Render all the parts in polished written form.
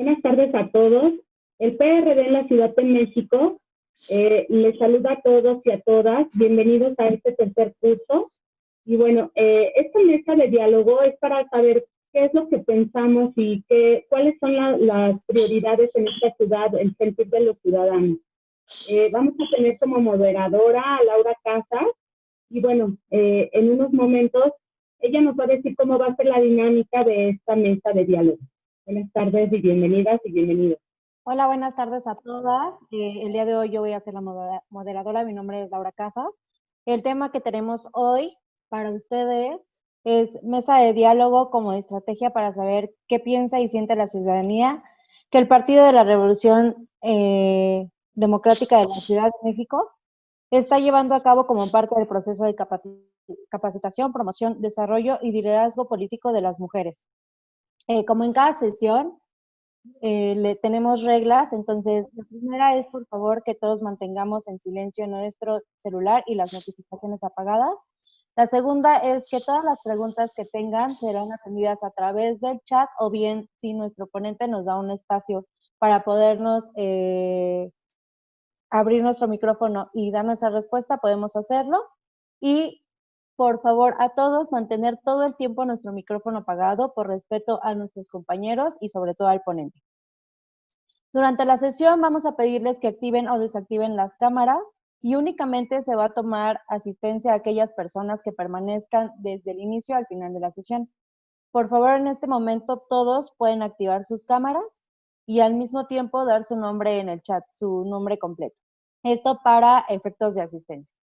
Buenas tardes a todos. El PRD en la Ciudad de México les saluda a todos y a todas. Bienvenidos a este tercer curso. Y bueno, esta mesa de diálogo es para saber qué es lo que pensamos y cuáles son las prioridades en esta ciudad, el sentir de los ciudadanos. Vamos a tener como moderadora a Laura Casas. Y bueno, en unos momentos ella nos va a decir cómo va a ser la dinámica de esta mesa de diálogo. Buenas tardes y bienvenidas y bienvenidos. Hola, buenas tardes a todas. El día de hoy yo voy a ser la moderadora. Mi nombre es Laura Casas. El tema que tenemos hoy para ustedes es mesa de diálogo como estrategia para saber qué piensa y siente la ciudadanía que el Partido de la Revolución Democrática de la Ciudad de México está llevando a cabo como parte del proceso de capacitación, promoción, desarrollo y liderazgo político de las mujeres. Como en cada sesión, tenemos reglas. Entonces, la primera es, por favor, que todos mantengamos en silencio nuestro celular y las notificaciones apagadas. La segunda es que todas las preguntas que tengan serán atendidas a través del chat, o bien si nuestro ponente nos da un espacio para podernos abrir nuestro micrófono y dar nuestra respuesta, podemos hacerlo. Y por favor, a todos, mantener todo el tiempo nuestro micrófono apagado por respeto a nuestros compañeros y sobre todo al ponente. Durante la sesión vamos a pedirles que activen o desactiven las cámaras y únicamente se va a tomar asistencia a aquellas personas que permanezcan desde el inicio al final de la sesión. Por favor, en este momento todos pueden activar sus cámaras y al mismo tiempo dar su nombre en el chat, su nombre completo. Esto para efectos de asistencia.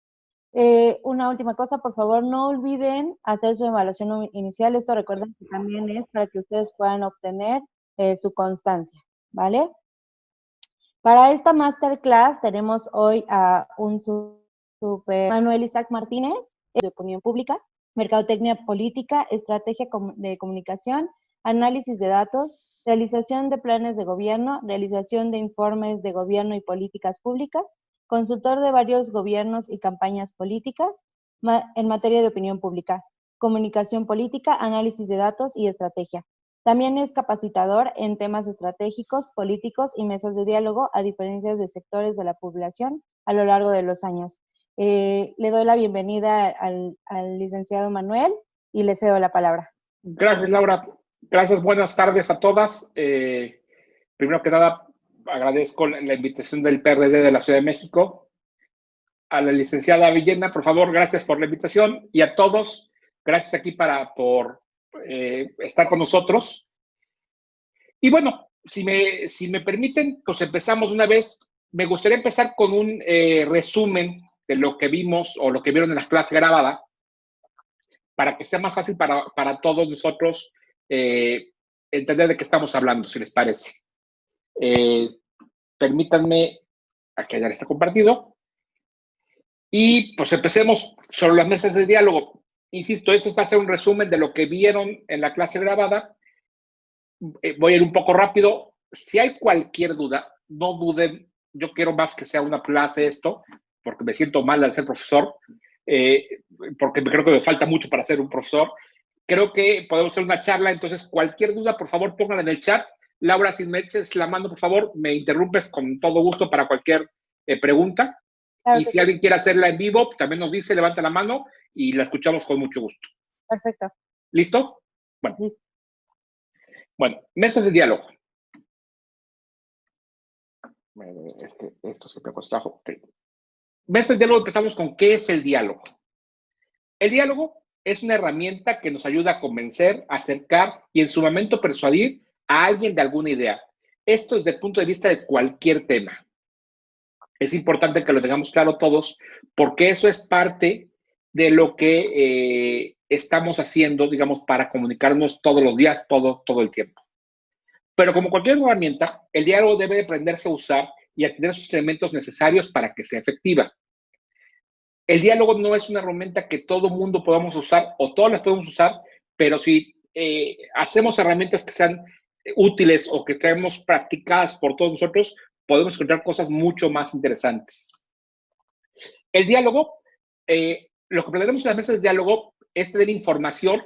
Una última cosa, por favor, no olviden hacer su evaluación inicial. Esto recuerden que también es para que ustedes puedan obtener su constancia, ¿vale? Para esta masterclass tenemos hoy a un super Manuel Isaac Martínez, de opinión pública, mercadotecnia política, estrategia de comunicación, análisis de datos, realización de planes de gobierno, realización de informes de gobierno y políticas públicas, consultor de varios gobiernos y campañas políticas en materia de opinión pública, comunicación política, análisis de datos y estrategia. También es capacitador en temas estratégicos, políticos y mesas de diálogo a diferentes de sectores de la población a lo largo de los años. Le doy la bienvenida al licenciado Manuel y le cedo la palabra. Gracias, Laura. Gracias, buenas tardes a todas. Primero que nada, agradezco la invitación del PRD de la Ciudad de México. A la licenciada Villena, por favor, gracias por la invitación. Y a todos, gracias aquí por estar con nosotros. Y bueno, si me permiten, pues empezamos una vez. Me gustaría empezar con un resumen de lo que vimos o lo que vieron en la clase grabada, para que sea más fácil para todos nosotros entender de qué estamos hablando, si les parece. Permítanme, aquí ya está compartido. Y pues empecemos sobre las mesas de diálogo. Insisto, esto va a ser un resumen de lo que vieron en la clase grabada. Voy a ir un poco rápido. Si hay cualquier duda, no duden. Yo quiero más que sea una clase esto, porque me siento mal al ser profesor, porque creo que me falta mucho para ser un profesor. Creo que podemos hacer una charla, entonces cualquier duda, por favor, pónganla en el chat. Laura, si me eches la mano, por favor, me interrumpes con todo gusto para cualquier pregunta. Claro, y si alguien quiere hacerla en vivo, también nos dice, levanta la mano y la escuchamos con mucho gusto. Perfecto. ¿Listo? Bueno. Listo. Bueno, mesas de diálogo. Esto se me contrajo. Okay. Mesas de diálogo, empezamos con ¿qué es el diálogo? El diálogo es una herramienta que nos ayuda a convencer, acercar y en su momento persuadir a alguien de alguna idea. Esto desde el punto de vista de cualquier tema. Es importante que lo tengamos claro todos, porque eso es parte de lo que estamos haciendo, digamos, para comunicarnos todos los días, todo el tiempo. Pero como cualquier herramienta, el diálogo debe de aprenderse a usar y a tener sus elementos necesarios para que sea efectiva. El diálogo no es una herramienta que todo mundo podamos usar o todas las podemos usar, pero si hacemos herramientas que sean útiles o que traemos practicadas por todos nosotros, podemos encontrar cosas mucho más interesantes. El diálogo, lo que aprenderemos en las mesas de diálogo es tener información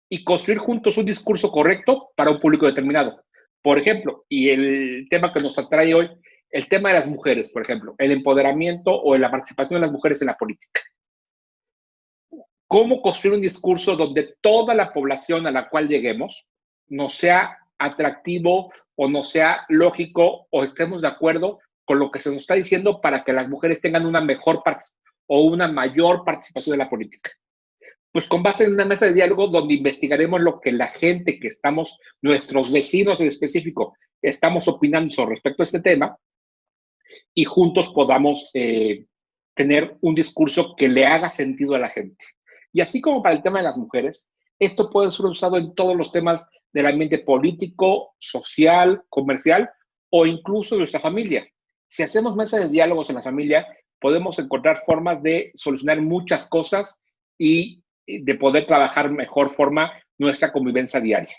y construir juntos un discurso correcto para un público determinado. Por ejemplo, y el tema que nos atrae hoy, el tema de las mujeres, por ejemplo, el empoderamiento o la participación de las mujeres en la política. ¿Cómo construir un discurso donde toda la población a la cual lleguemos nos sea atractivo o nos sea lógico o estemos de acuerdo con lo que se nos está diciendo para que las mujeres tengan una mejor o una mayor participación en la política? Pues con base en una mesa de diálogo donde investigaremos lo que la gente que estamos, nuestros vecinos en específico, estamos opinando sobre respecto a este tema y juntos podamos tener un discurso que le haga sentido a la gente. Y así como para el tema de las mujeres, esto puede ser usado en todos los temas del ambiente político, social, comercial o incluso de nuestra familia. Si hacemos mesas de diálogos en la familia, podemos encontrar formas de solucionar muchas cosas y de poder trabajar mejor forma nuestra convivencia diaria.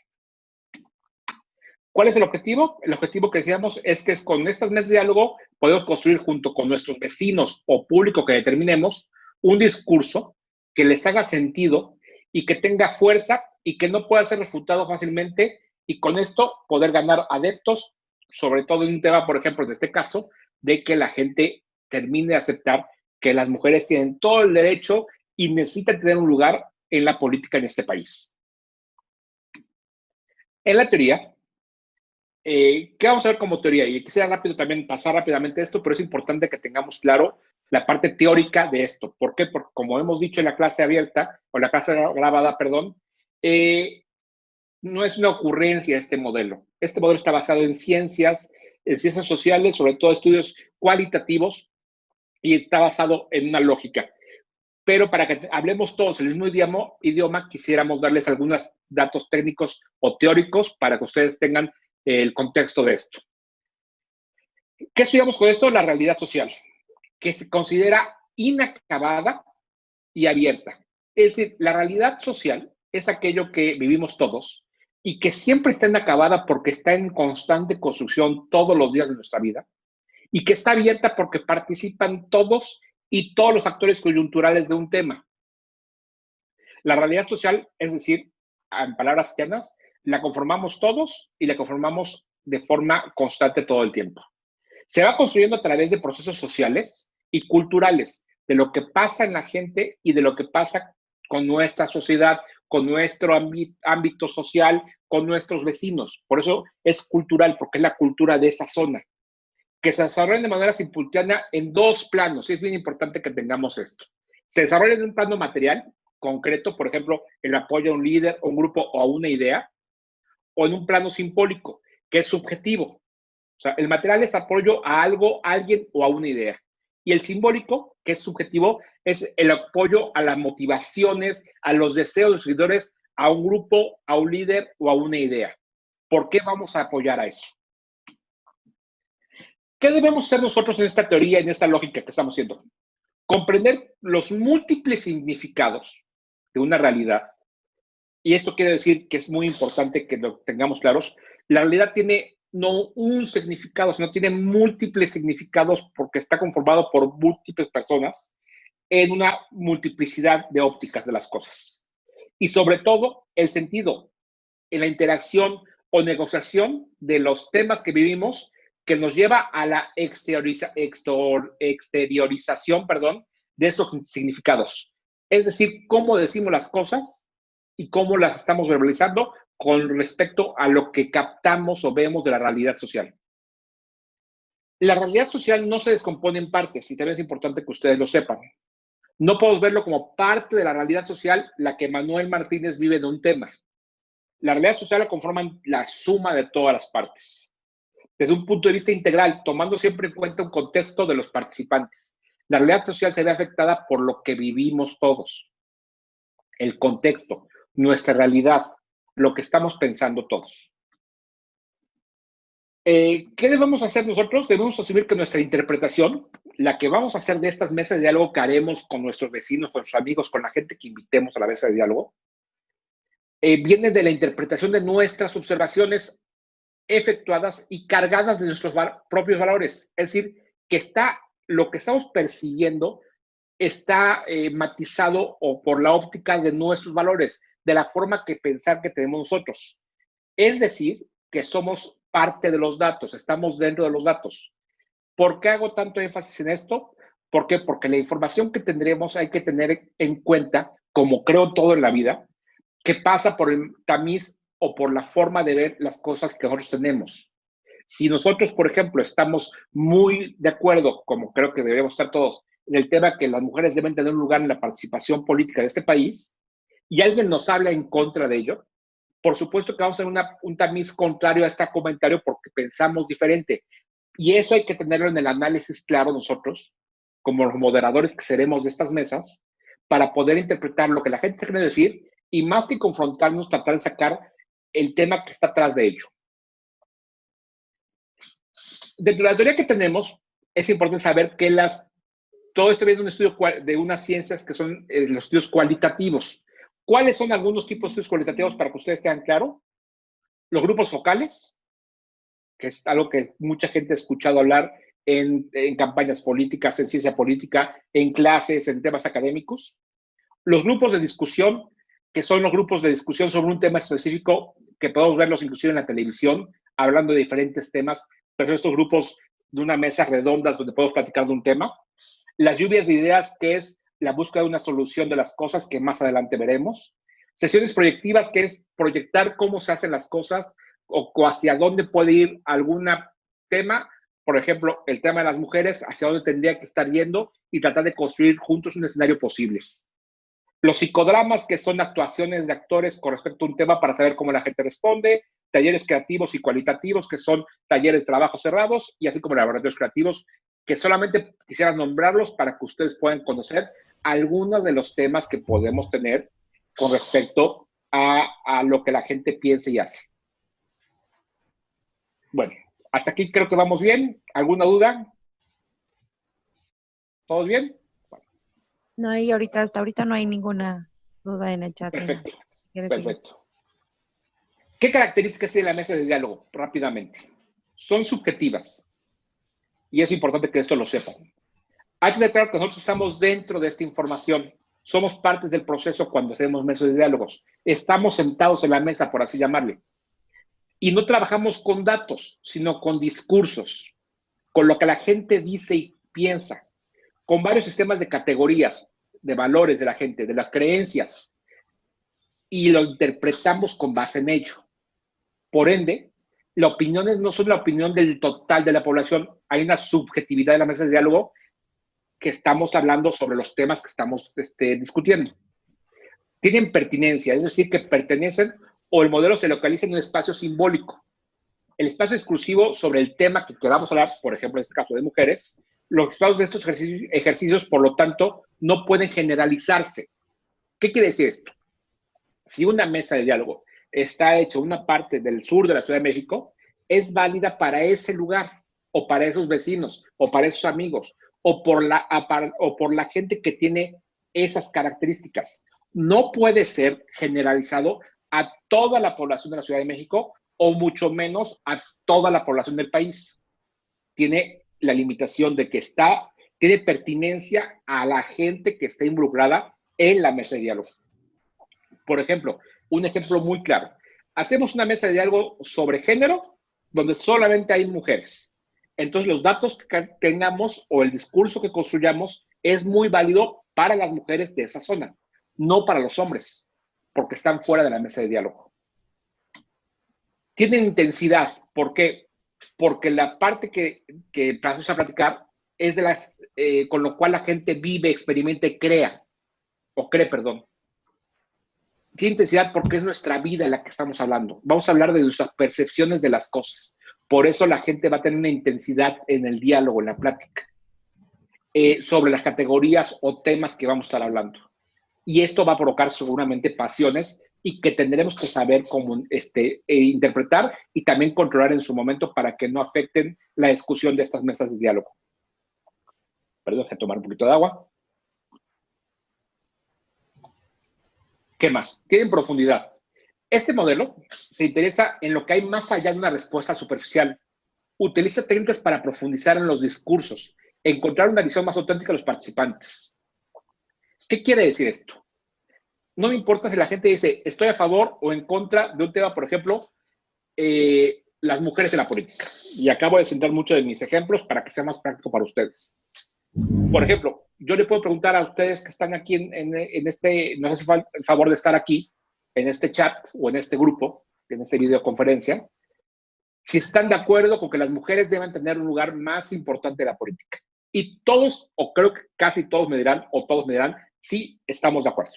¿Cuál es el objetivo? El objetivo que decíamos es que con estas mesas de diálogo podemos construir junto con nuestros vecinos o público que determinemos un discurso que les haga sentido y que tenga fuerza y que no pueda ser refutado fácilmente y con esto poder ganar adeptos, sobre todo en un tema, por ejemplo, en este caso, de que la gente termine de aceptar que las mujeres tienen todo el derecho y necesitan tener un lugar en la política en este país. En la teoría, ¿qué vamos a ver como teoría? Y quisiera rápido también pasar rápidamente esto, pero es importante que tengamos claro la parte teórica de esto. ¿Por qué? Porque como hemos dicho en la clase abierta, o la clase grabada, perdón, no es una ocurrencia este modelo. Este modelo está basado en ciencias sociales, sobre todo estudios cualitativos, y está basado en una lógica. Pero para que hablemos todos el mismo idioma, quisiéramos darles algunos datos técnicos o teóricos para que ustedes tengan el contexto de esto. ¿Qué estudiamos con esto? La realidad social, que se considera inacabada y abierta. Es decir, la realidad social es aquello que vivimos todos y que siempre está inacabada porque está en constante construcción todos los días de nuestra vida y que está abierta porque participan todos y todos los actores coyunturales de un tema. La realidad social, es decir, en palabras llanas, la conformamos todos y la conformamos de forma constante todo el tiempo. Se va construyendo a través de procesos sociales y culturales, de lo que pasa en la gente y de lo que pasa con nuestra sociedad, con nuestro ámbito social, con nuestros vecinos. Por eso es cultural, porque es la cultura de esa zona, que se desarrollan de manera simultánea en dos planos. Y es bien importante que tengamos esto. Se desarrolla en un plano material, concreto, por ejemplo, el apoyo a un líder, a un grupo o a una idea, o en un plano simbólico, que es subjetivo. O sea, el material es apoyo a algo, a alguien o a una idea. Y el simbólico, que es subjetivo, es el apoyo a las motivaciones, a los deseos de los seguidores, a un grupo, a un líder o a una idea. ¿Por qué vamos a apoyar a eso? ¿Qué debemos hacer nosotros en esta teoría, en esta lógica que estamos haciendo? Comprender los múltiples significados de una realidad. Y esto quiere decir que es muy importante que lo tengamos claros. La realidad tiene no un significado, sino tiene múltiples significados porque está conformado por múltiples personas en una multiplicidad de ópticas de las cosas. Y sobre todo, el sentido en la interacción o negociación de los temas que vivimos que nos lleva a la exteriorización, de estos significados. Es decir, cómo decimos las cosas y cómo las estamos verbalizando con respecto a lo que captamos o vemos de la realidad social. La realidad social no se descompone en partes y también es importante que ustedes lo sepan. No podemos verlo como parte de la realidad social la que Manuel Martínez vive de un tema. La realidad social la conforman la suma de todas las partes. Desde un punto de vista integral, tomando siempre en cuenta un contexto de los participantes. La realidad social se ve afectada por lo que vivimos todos. El contexto, nuestra realidad, lo que estamos pensando todos. ¿Qué debemos hacer nosotros? Debemos asumir que nuestra interpretación, la que vamos a hacer de estas mesas de diálogo que haremos con nuestros vecinos, con nuestros amigos, con la gente que invitemos a la mesa de diálogo, viene de la interpretación de nuestras observaciones efectuadas y cargadas de nuestros propios valores. Es decir, que lo que estamos persiguiendo está matizado o por la óptica de nuestros valores, de la forma que pensar que tenemos nosotros. Es decir, que somos parte de los datos, estamos dentro de los datos. ¿Por qué hago tanto énfasis en esto? ¿Por qué? Porque la información que tendremos hay que tener en cuenta, como creo todo en la vida, que pasa por el tamiz o por la forma de ver las cosas que nosotros tenemos. Si nosotros, por ejemplo, estamos muy de acuerdo, como creo que deberíamos estar todos, en el tema que las mujeres deben tener un lugar en la participación política de este país, y alguien nos habla en contra de ello, por supuesto que vamos a tener un tamiz contrario a este comentario porque pensamos diferente. Y eso hay que tenerlo en el análisis claro nosotros, como los moderadores que seremos de estas mesas, para poder interpretar lo que la gente se quiere decir y más que confrontarnos, tratar de sacar el tema que está atrás de ello. Dentro de la teoría que tenemos, es importante saber que todo esto viene de un estudio de unas ciencias que son los estudios cualitativos. ¿Cuáles son algunos tipos de estudios cualitativos para que ustedes tengan claro? Los grupos focales, que es algo que mucha gente ha escuchado hablar en campañas políticas, en ciencia política, en clases, en temas académicos. Los grupos de discusión, que son los grupos de discusión sobre un tema específico, que podemos verlos inclusive en la televisión, hablando de diferentes temas, pero son estos grupos de una mesa redonda donde podemos platicar de un tema. Las lluvias de ideas, que es la búsqueda de una solución de las cosas, que más adelante veremos. Sesiones proyectivas, que es proyectar cómo se hacen las cosas o hacia dónde puede ir algún tema. Por ejemplo, el tema de las mujeres, hacia dónde tendría que estar yendo y tratar de construir juntos un escenario posible. Los psicodramas, que son actuaciones de actores con respecto a un tema para saber cómo la gente responde. Talleres creativos y cualitativos, que son talleres de trabajo cerrados, y así como laboratorios creativos, que solamente quisiera nombrarlos para que ustedes puedan conocer algunos de los temas que podemos tener con respecto a lo que la gente piensa y hace. Bueno, hasta aquí creo que vamos bien. ¿Alguna duda? ¿Todos bien? No hay hasta ahorita no hay ninguna duda en el chat. Perfecto, perfecto. ¿Qué características tiene la mesa de diálogo? Rápidamente. Son subjetivas. Y es importante que esto lo sepan. Hay que declarar que nosotros estamos dentro de esta información. Somos partes del proceso cuando hacemos mesas de diálogos. Estamos sentados en la mesa, por así llamarle. Y no trabajamos con datos, sino con discursos, con lo que la gente dice y piensa, con varios sistemas de categorías, de valores de la gente, de las creencias, y lo interpretamos con base en ello. Por ende, la opinión no son la opinión del total de la población, hay una subjetividad de la mesa de diálogo que estamos hablando sobre los temas que estamos discutiendo. Tienen pertinencia, es decir, que pertenecen o el modelo se localiza en un espacio simbólico. El espacio exclusivo sobre el tema que vamos a hablar, por ejemplo, en este caso de mujeres, los resultados de estos ejercicios, por lo tanto, no pueden generalizarse. ¿Qué quiere decir esto? Si una mesa de diálogo está hecha en una parte del sur de la Ciudad de México, es válida para ese lugar, o para esos vecinos, o para esos amigos, o por la gente que tiene esas características. No puede ser generalizado a toda la población de la Ciudad de México, o mucho menos a toda la población del país. Tiene la limitación de que tiene pertinencia a la gente que está involucrada en la mesa de diálogo. Por ejemplo, un ejemplo muy claro. Hacemos una mesa de diálogo sobre género donde solamente hay mujeres. Entonces, los datos que tengamos o el discurso que construyamos es muy válido para las mujeres de esa zona, no para los hombres, porque están fuera de la mesa de diálogo. Tienen intensidad. ¿Por qué? Porque la parte que pasamos a platicar es de con lo cual la gente vive, experimenta y cree. Tiene intensidad porque es nuestra vida en la que estamos hablando. Vamos a hablar de nuestras percepciones de las cosas. Por eso la gente va a tener una intensidad en el diálogo, en la plática, sobre las categorías o temas que vamos a estar hablando. Y esto va a provocar seguramente pasiones y que tendremos que saber cómo interpretar y también controlar en su momento para que no afecten la discusión de estas mesas de diálogo. Perdón, déjame tomar un poquito de agua. ¿Qué más? Tienen profundidad. Este modelo se interesa en lo que hay más allá de una respuesta superficial. Utiliza técnicas para profundizar en los discursos, encontrar una visión más auténtica de los participantes. ¿Qué quiere decir esto? No me importa si la gente dice estoy a favor o en contra de un tema, por ejemplo, las mujeres en la política. Y acabo de sentar muchos de mis ejemplos para que sea más práctico para ustedes. Por ejemplo, yo le puedo preguntar a ustedes que están aquí en este, nos hace el favor de estar aquí, en este chat o en este grupo, en esta videoconferencia, si están de acuerdo con que las mujeres deben tener un lugar más importante en la política. Y todos, o creo que casi todos me dirán, o todos me dirán, sí, estamos de acuerdo.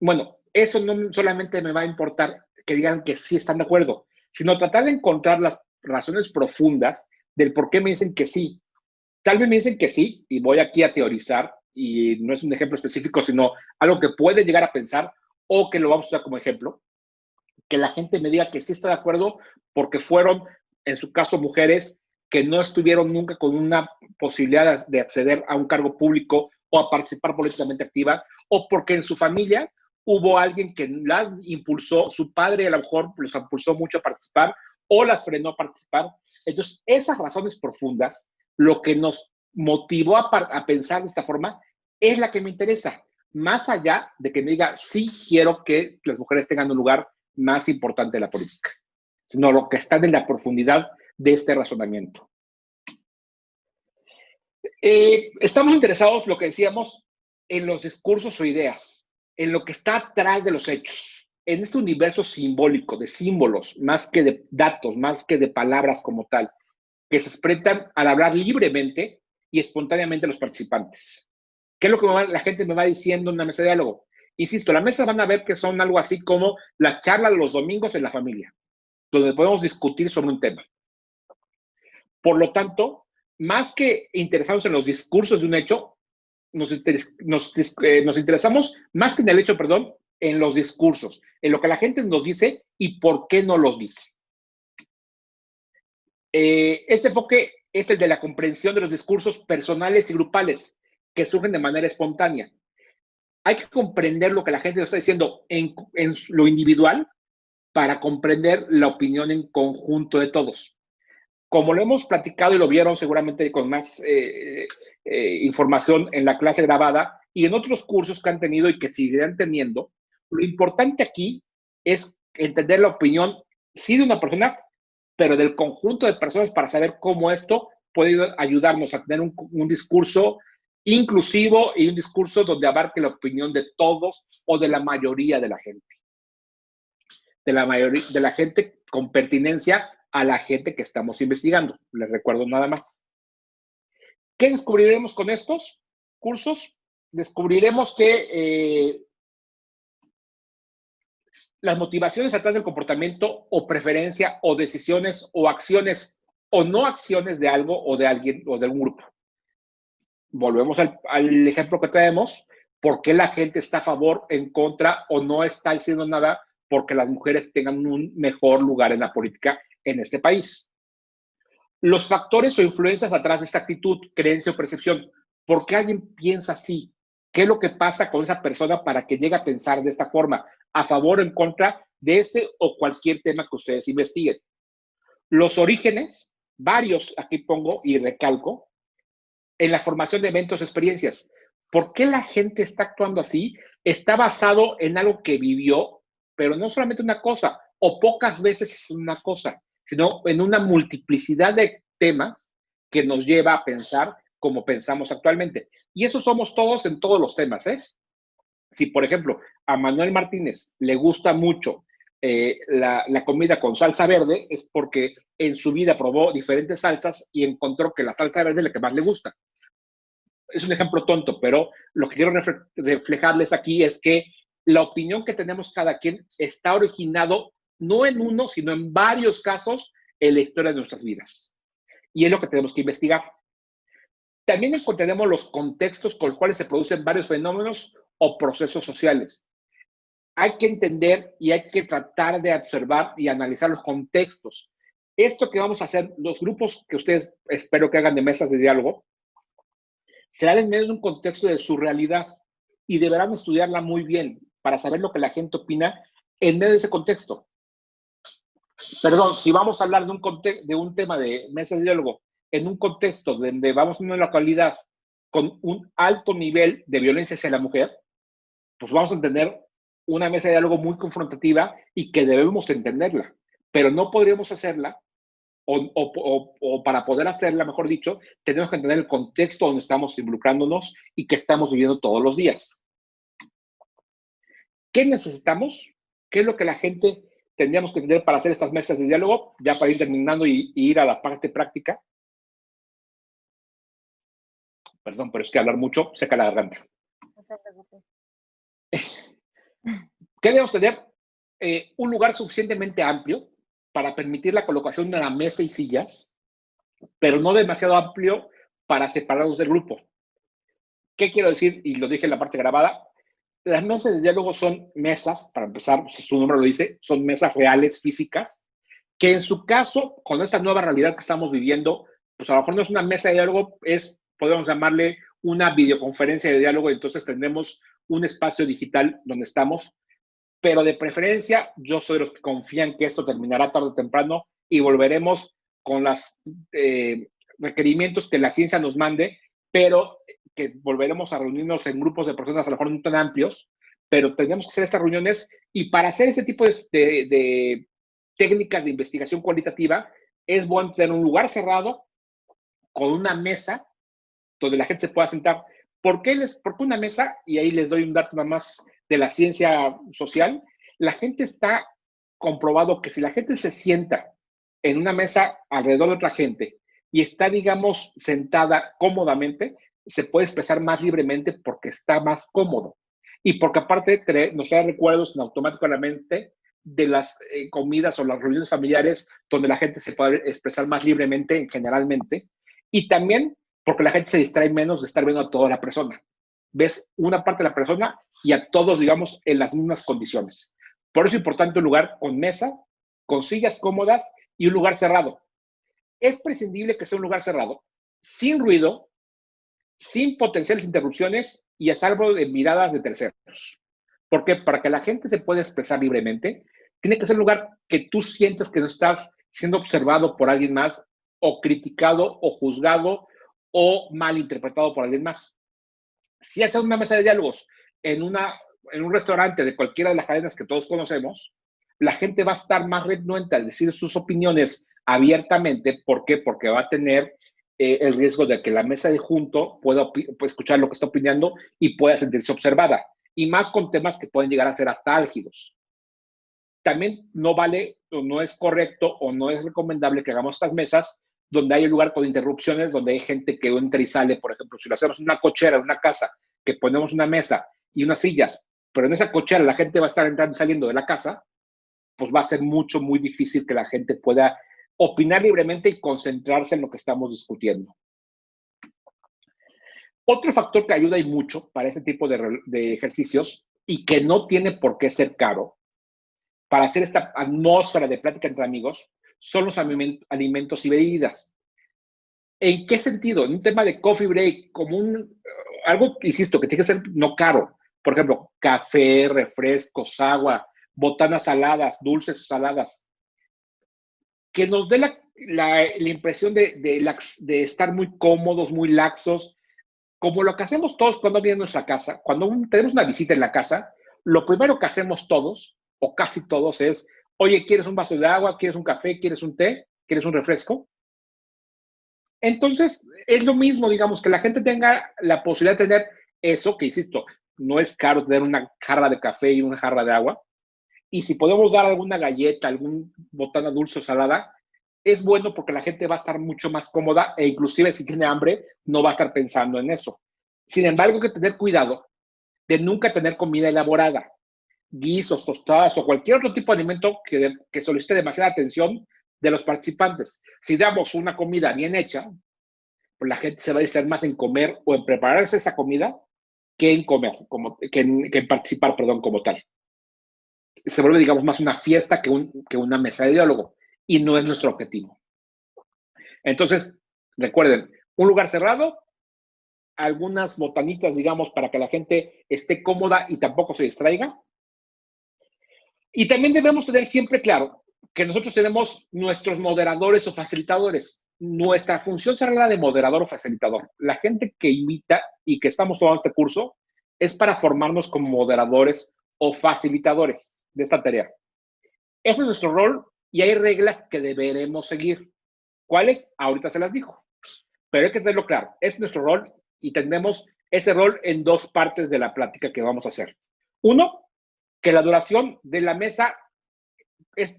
Bueno, eso no solamente me va a importar que digan que sí están de acuerdo, sino tratar de encontrar las razones profundas del por qué me dicen que sí. Tal vez me dicen que sí, y voy aquí a teorizar, y no es un ejemplo específico, sino algo que puede llegar a pensar, o que lo vamos a usar como ejemplo, que la gente me diga que sí está de acuerdo porque fueron, en su caso, mujeres que no estuvieron nunca con una posibilidad de acceder a un cargo público o a participar políticamente activa, o porque en su familia hubo alguien que las impulsó, su padre a lo mejor los impulsó mucho a participar o las frenó a participar. Entonces, esas razones profundas, lo que nos motivó a pensar de esta forma, es la que me interesa, más allá de que me diga, sí quiero que las mujeres tengan un lugar más importante de la política, sino lo que está en la profundidad de este razonamiento. Estamos interesados, lo que decíamos, en los discursos o ideas, en lo que está atrás de los hechos, en este universo simbólico, de símbolos, más que de datos, más que de palabras como tal, que se expresan al hablar libremente y espontáneamente los participantes. ¿Qué es lo que la gente me va diciendo en una mesa de diálogo? Insisto, las mesas van a ver que son algo así como la charla de los domingos en la familia, donde podemos discutir sobre un tema. Por lo tanto, más que interesarnos en los discursos de un hecho, nos interesamos más que en el hecho, perdón, en los discursos, en lo que la gente nos dice y por qué no los dice. Este enfoque es el de la comprensión de los discursos personales y grupales que surgen de manera espontánea. Hay que comprender lo que la gente nos está diciendo en lo individual para comprender la opinión en conjunto de todos. Como lo hemos platicado y lo vieron seguramente con más información en la clase grabada y en otros cursos que han tenido y que seguirán teniendo, lo importante aquí es entender la opinión, sí de una persona, pero del conjunto de personas para saber cómo esto puede ayudarnos a tener un discurso inclusivo y un discurso donde abarque la opinión de todos o de la mayoría de la gente. De la gente con pertinencia a la gente que estamos investigando. Les recuerdo nada más. ¿Qué descubriremos con estos cursos? Descubriremos que las motivaciones atrás del comportamiento o preferencia o decisiones o acciones o no acciones de algo o de alguien o de un grupo. Volvemos al ejemplo que traemos. ¿Por qué la gente está a favor, en contra o no está diciendo nada porque las mujeres tengan un mejor lugar en la política en este país? Los factores o influencias atrás de esta actitud, creencia o percepción. ¿Por qué alguien piensa así? ¿Qué es lo que pasa con esa persona para que llegue a pensar de esta forma? ¿A favor o en contra de este o cualquier tema que ustedes investiguen? Los orígenes, varios aquí pongo y recalco, en la formación de eventos, experiencias. ¿Por qué la gente está actuando así? Está basado en algo que vivió, pero no solamente una cosa, o pocas veces es una cosa, sino en una multiplicidad de temas que nos lleva a pensar como pensamos actualmente. Y eso somos todos en todos los temas, ¿eh? Si, por ejemplo, a Manuel Martínez le gusta mucho la comida con salsa verde, es porque en su vida probó diferentes salsas y encontró que la salsa verde es la que más le gusta. Es un ejemplo tonto, pero lo que quiero reflejarles aquí es que la opinión que tenemos cada quien está originado no en uno, sino en varios casos en la historia de nuestras vidas. Y es lo que tenemos que investigar. También encontraremos los contextos con los cuales se producen varios fenómenos o procesos sociales. Hay que entender y hay que tratar de observar y analizar los contextos. Esto que vamos a hacer, los grupos que ustedes espero que hagan de mesas de diálogo, será en medio de un contexto de su realidad y deberán estudiarla muy bien para saber lo que la gente opina en medio de ese contexto. Perdón, si vamos a hablar de un tema de mesa de diálogo en un contexto donde vamos a una localidad con un alto nivel de violencia hacia la mujer, pues vamos a tener una mesa de diálogo muy confrontativa y que debemos entenderla. pero no podríamos hacerla, o para poder hacerla, mejor dicho, tenemos que entender el contexto donde estamos involucrándonos y que estamos viviendo todos los días. ¿Qué necesitamos? ¿Qué es lo que la gente tendríamos que tener para hacer estas mesas de diálogo? Ya para ir terminando y ir a la parte práctica. Perdón, pero es que hablar mucho seca la garganta. No te preocupes. ¿Qué debemos tener? Un lugar suficientemente amplio para permitir la colocación de una mesa y sillas, pero no demasiado amplio para separarnos del grupo. ¿Qué quiero decir? Y lo dije en la parte grabada. Las mesas de diálogo son mesas, para empezar, si su nombre lo dice, son mesas reales, físicas, que en su caso, con esta nueva realidad que estamos viviendo, pues a lo mejor no es una mesa de diálogo, podemos llamarle una videoconferencia de diálogo, entonces tendremos un espacio digital donde estamos, pero de preferencia yo soy de los que confían que esto terminará tarde o temprano y volveremos con los requerimientos que la ciencia nos mande, pero que volveremos a reunirnos en grupos de personas a lo mejor no tan amplios, pero tenemos que hacer estas reuniones y para hacer este tipo de técnicas de investigación cualitativa es bueno tener un lugar cerrado con una mesa donde la gente se pueda sentar. ¿Por qué una mesa? Y ahí les doy un dato nada más de la ciencia social. La gente está comprobado que si la gente se sienta en una mesa alrededor de otra gente y está, digamos, sentada cómodamente, se puede expresar más libremente porque está más cómodo. Y porque aparte nos trae recuerdos en automático a la mente de las comidas o las reuniones familiares donde la gente se puede expresar más libremente, generalmente. Y también porque la gente se distrae menos de estar viendo a toda la persona. Ves una parte de la persona y a todos, digamos, en las mismas condiciones. Por eso es importante un lugar con mesas, con sillas cómodas y un lugar cerrado. Es prescindible que sea un lugar cerrado, sin ruido, sin potenciales interrupciones y a salvo de miradas de terceros. Porque para que la gente se pueda expresar libremente, tiene que ser un lugar que tú sientas que no estás siendo observado por alguien más o criticado o juzgado o mal interpretado por alguien más. Si haces una mesa de diálogos en un restaurante de cualquiera de las cadenas que todos conocemos, la gente va a estar más renuente al decir sus opiniones abiertamente. ¿Por qué? Porque va a tener el riesgo de que la mesa de junto pueda escuchar lo que está opinando y pueda sentirse observada. Y más con temas que pueden llegar a ser hasta álgidos. También no vale, o no es correcto, o no es recomendable que hagamos estas mesas donde hay un lugar con interrupciones, donde hay gente que entra y sale. Por ejemplo, si lo hacemos en una cochera, en una casa, que ponemos una mesa y unas sillas, pero en esa cochera la gente va a estar entrando y saliendo de la casa, pues va a ser muy difícil que la gente pueda opinar libremente y concentrarse en lo que estamos discutiendo. Otro factor que ayuda y mucho para este tipo de ejercicios y que no tiene por qué ser caro, para hacer esta atmósfera de plática entre amigos, son los alimentos y bebidas. ¿En qué sentido? En un tema de coffee break, como algo, insisto, que tiene que ser no caro. Por ejemplo, café, refrescos, agua, botanas saladas, dulces o saladas. Que nos dé la impresión de estar muy cómodos, muy laxos, como lo que hacemos todos cuando viene a nuestra casa. Cuando tenemos una visita en la casa, lo primero que hacemos todos, o casi todos, es, oye, ¿quieres un vaso de agua? ¿Quieres un café? ¿Quieres un té? ¿Quieres un refresco? Entonces, es lo mismo, digamos, que la gente tenga la posibilidad de tener eso, que insisto, no es caro tener una jarra de café y una jarra de agua. Y si podemos dar alguna galleta, algún botana dulce o salada, es bueno porque la gente va a estar mucho más cómoda e inclusive si tiene hambre, no va a estar pensando en eso. Sin embargo, hay que tener cuidado de nunca tener comida elaborada, guisos, tostadas o cualquier otro tipo de alimento que solicite demasiada atención de los participantes. Si damos una comida bien hecha, pues la gente se va a distraer más en comer o en prepararse esa comida que en comer, que en participar, perdón, como tal. Se vuelve, digamos, más una fiesta que una mesa de diálogo y no es nuestro objetivo. Entonces, recuerden, un lugar cerrado, algunas botanitas, digamos, para que la gente esté cómoda y tampoco se distraiga. Y también debemos tener siempre claro que nosotros tenemos nuestros moderadores o facilitadores. Nuestra función será la de moderador o facilitador. La gente que invita y que estamos tomando este curso es para formarnos como moderadores o facilitadores de esta tarea. Ese es nuestro rol y hay reglas que deberemos seguir. ¿Cuáles? Ahorita se las digo. Pero hay que tenerlo claro. Es nuestro rol y tendremos ese rol en dos partes de la plática que vamos a hacer. Uno, que la duración de la mesa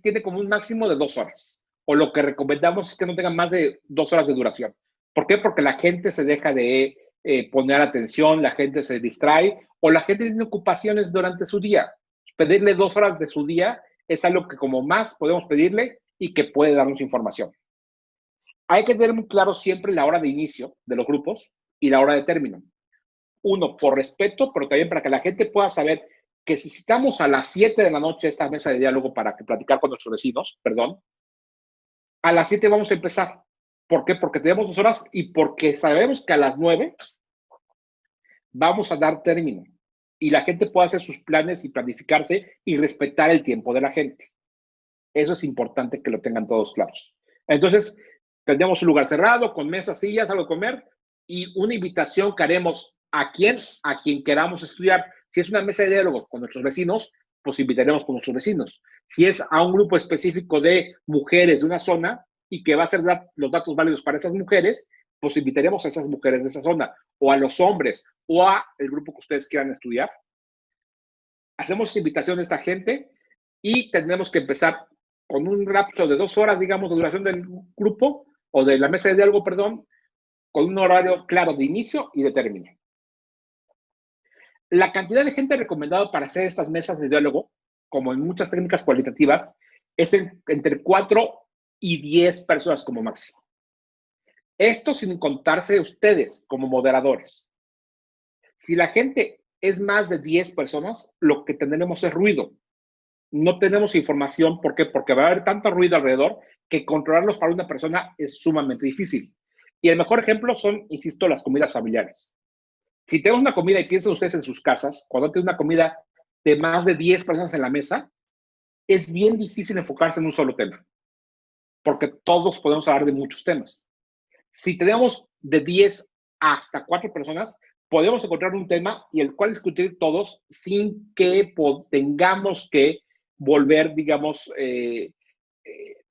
tiene como un máximo de 2 horas. O lo que recomendamos es que no tengan más de 2 horas de duración. ¿Por qué? Porque la gente se deja de poner atención, la gente se distrae o la gente tiene ocupaciones durante su día. Pedirle 2 horas de su día es algo que como más podemos pedirle y que puede darnos información. Hay que tener muy claro siempre la hora de inicio de los grupos y la hora de término. Uno, por respeto, pero también para que la gente pueda saber que si estamos a las 7 de la noche esta mesa de diálogo para platicar con nuestros vecinos, perdón, a las 7 vamos a empezar. ¿Por qué? Porque tenemos 2 horas y porque sabemos que a las 9 vamos a dar término y la gente puede hacer sus planes y planificarse y respetar el tiempo de la gente. Eso es importante que lo tengan todos claros. Entonces, tendremos un lugar cerrado, con mesas, sillas, algo de comer y una invitación que haremos a quien queramos estudiar. Si es una mesa de diálogos con nuestros vecinos, pues invitaremos con nuestros vecinos. Si es a un grupo específico de mujeres de una zona y que va a ser los datos válidos para esas mujeres, pues invitaremos a esas mujeres de esa zona, o a los hombres, o a el grupo que ustedes quieran estudiar. Hacemos invitación a esta gente y tendremos que empezar con un lapso de 2 horas, digamos, de duración del grupo, o de la mesa de diálogo, perdón, con un horario claro de inicio y de término. La cantidad de gente recomendada para hacer estas mesas de diálogo, como en muchas técnicas cualitativas, es entre 4 y 10 personas como máximo. Esto sin contarse ustedes como moderadores. Si la gente es más de 10 personas, lo que tendremos es ruido. No tenemos información. ¿Por qué? Porque va a haber tanto ruido alrededor que controlarlos para una persona es sumamente difícil. Y el mejor ejemplo son, insisto, las comidas familiares. Si tenemos una comida y piensen ustedes en sus casas, cuando tienen una comida de más de 10 personas en la mesa, es bien difícil enfocarse en un solo tema, porque todos podemos hablar de muchos temas. Si tenemos de 10 hasta 4 personas, podemos encontrar un tema y el cual discutir todos sin que tengamos que volver, digamos,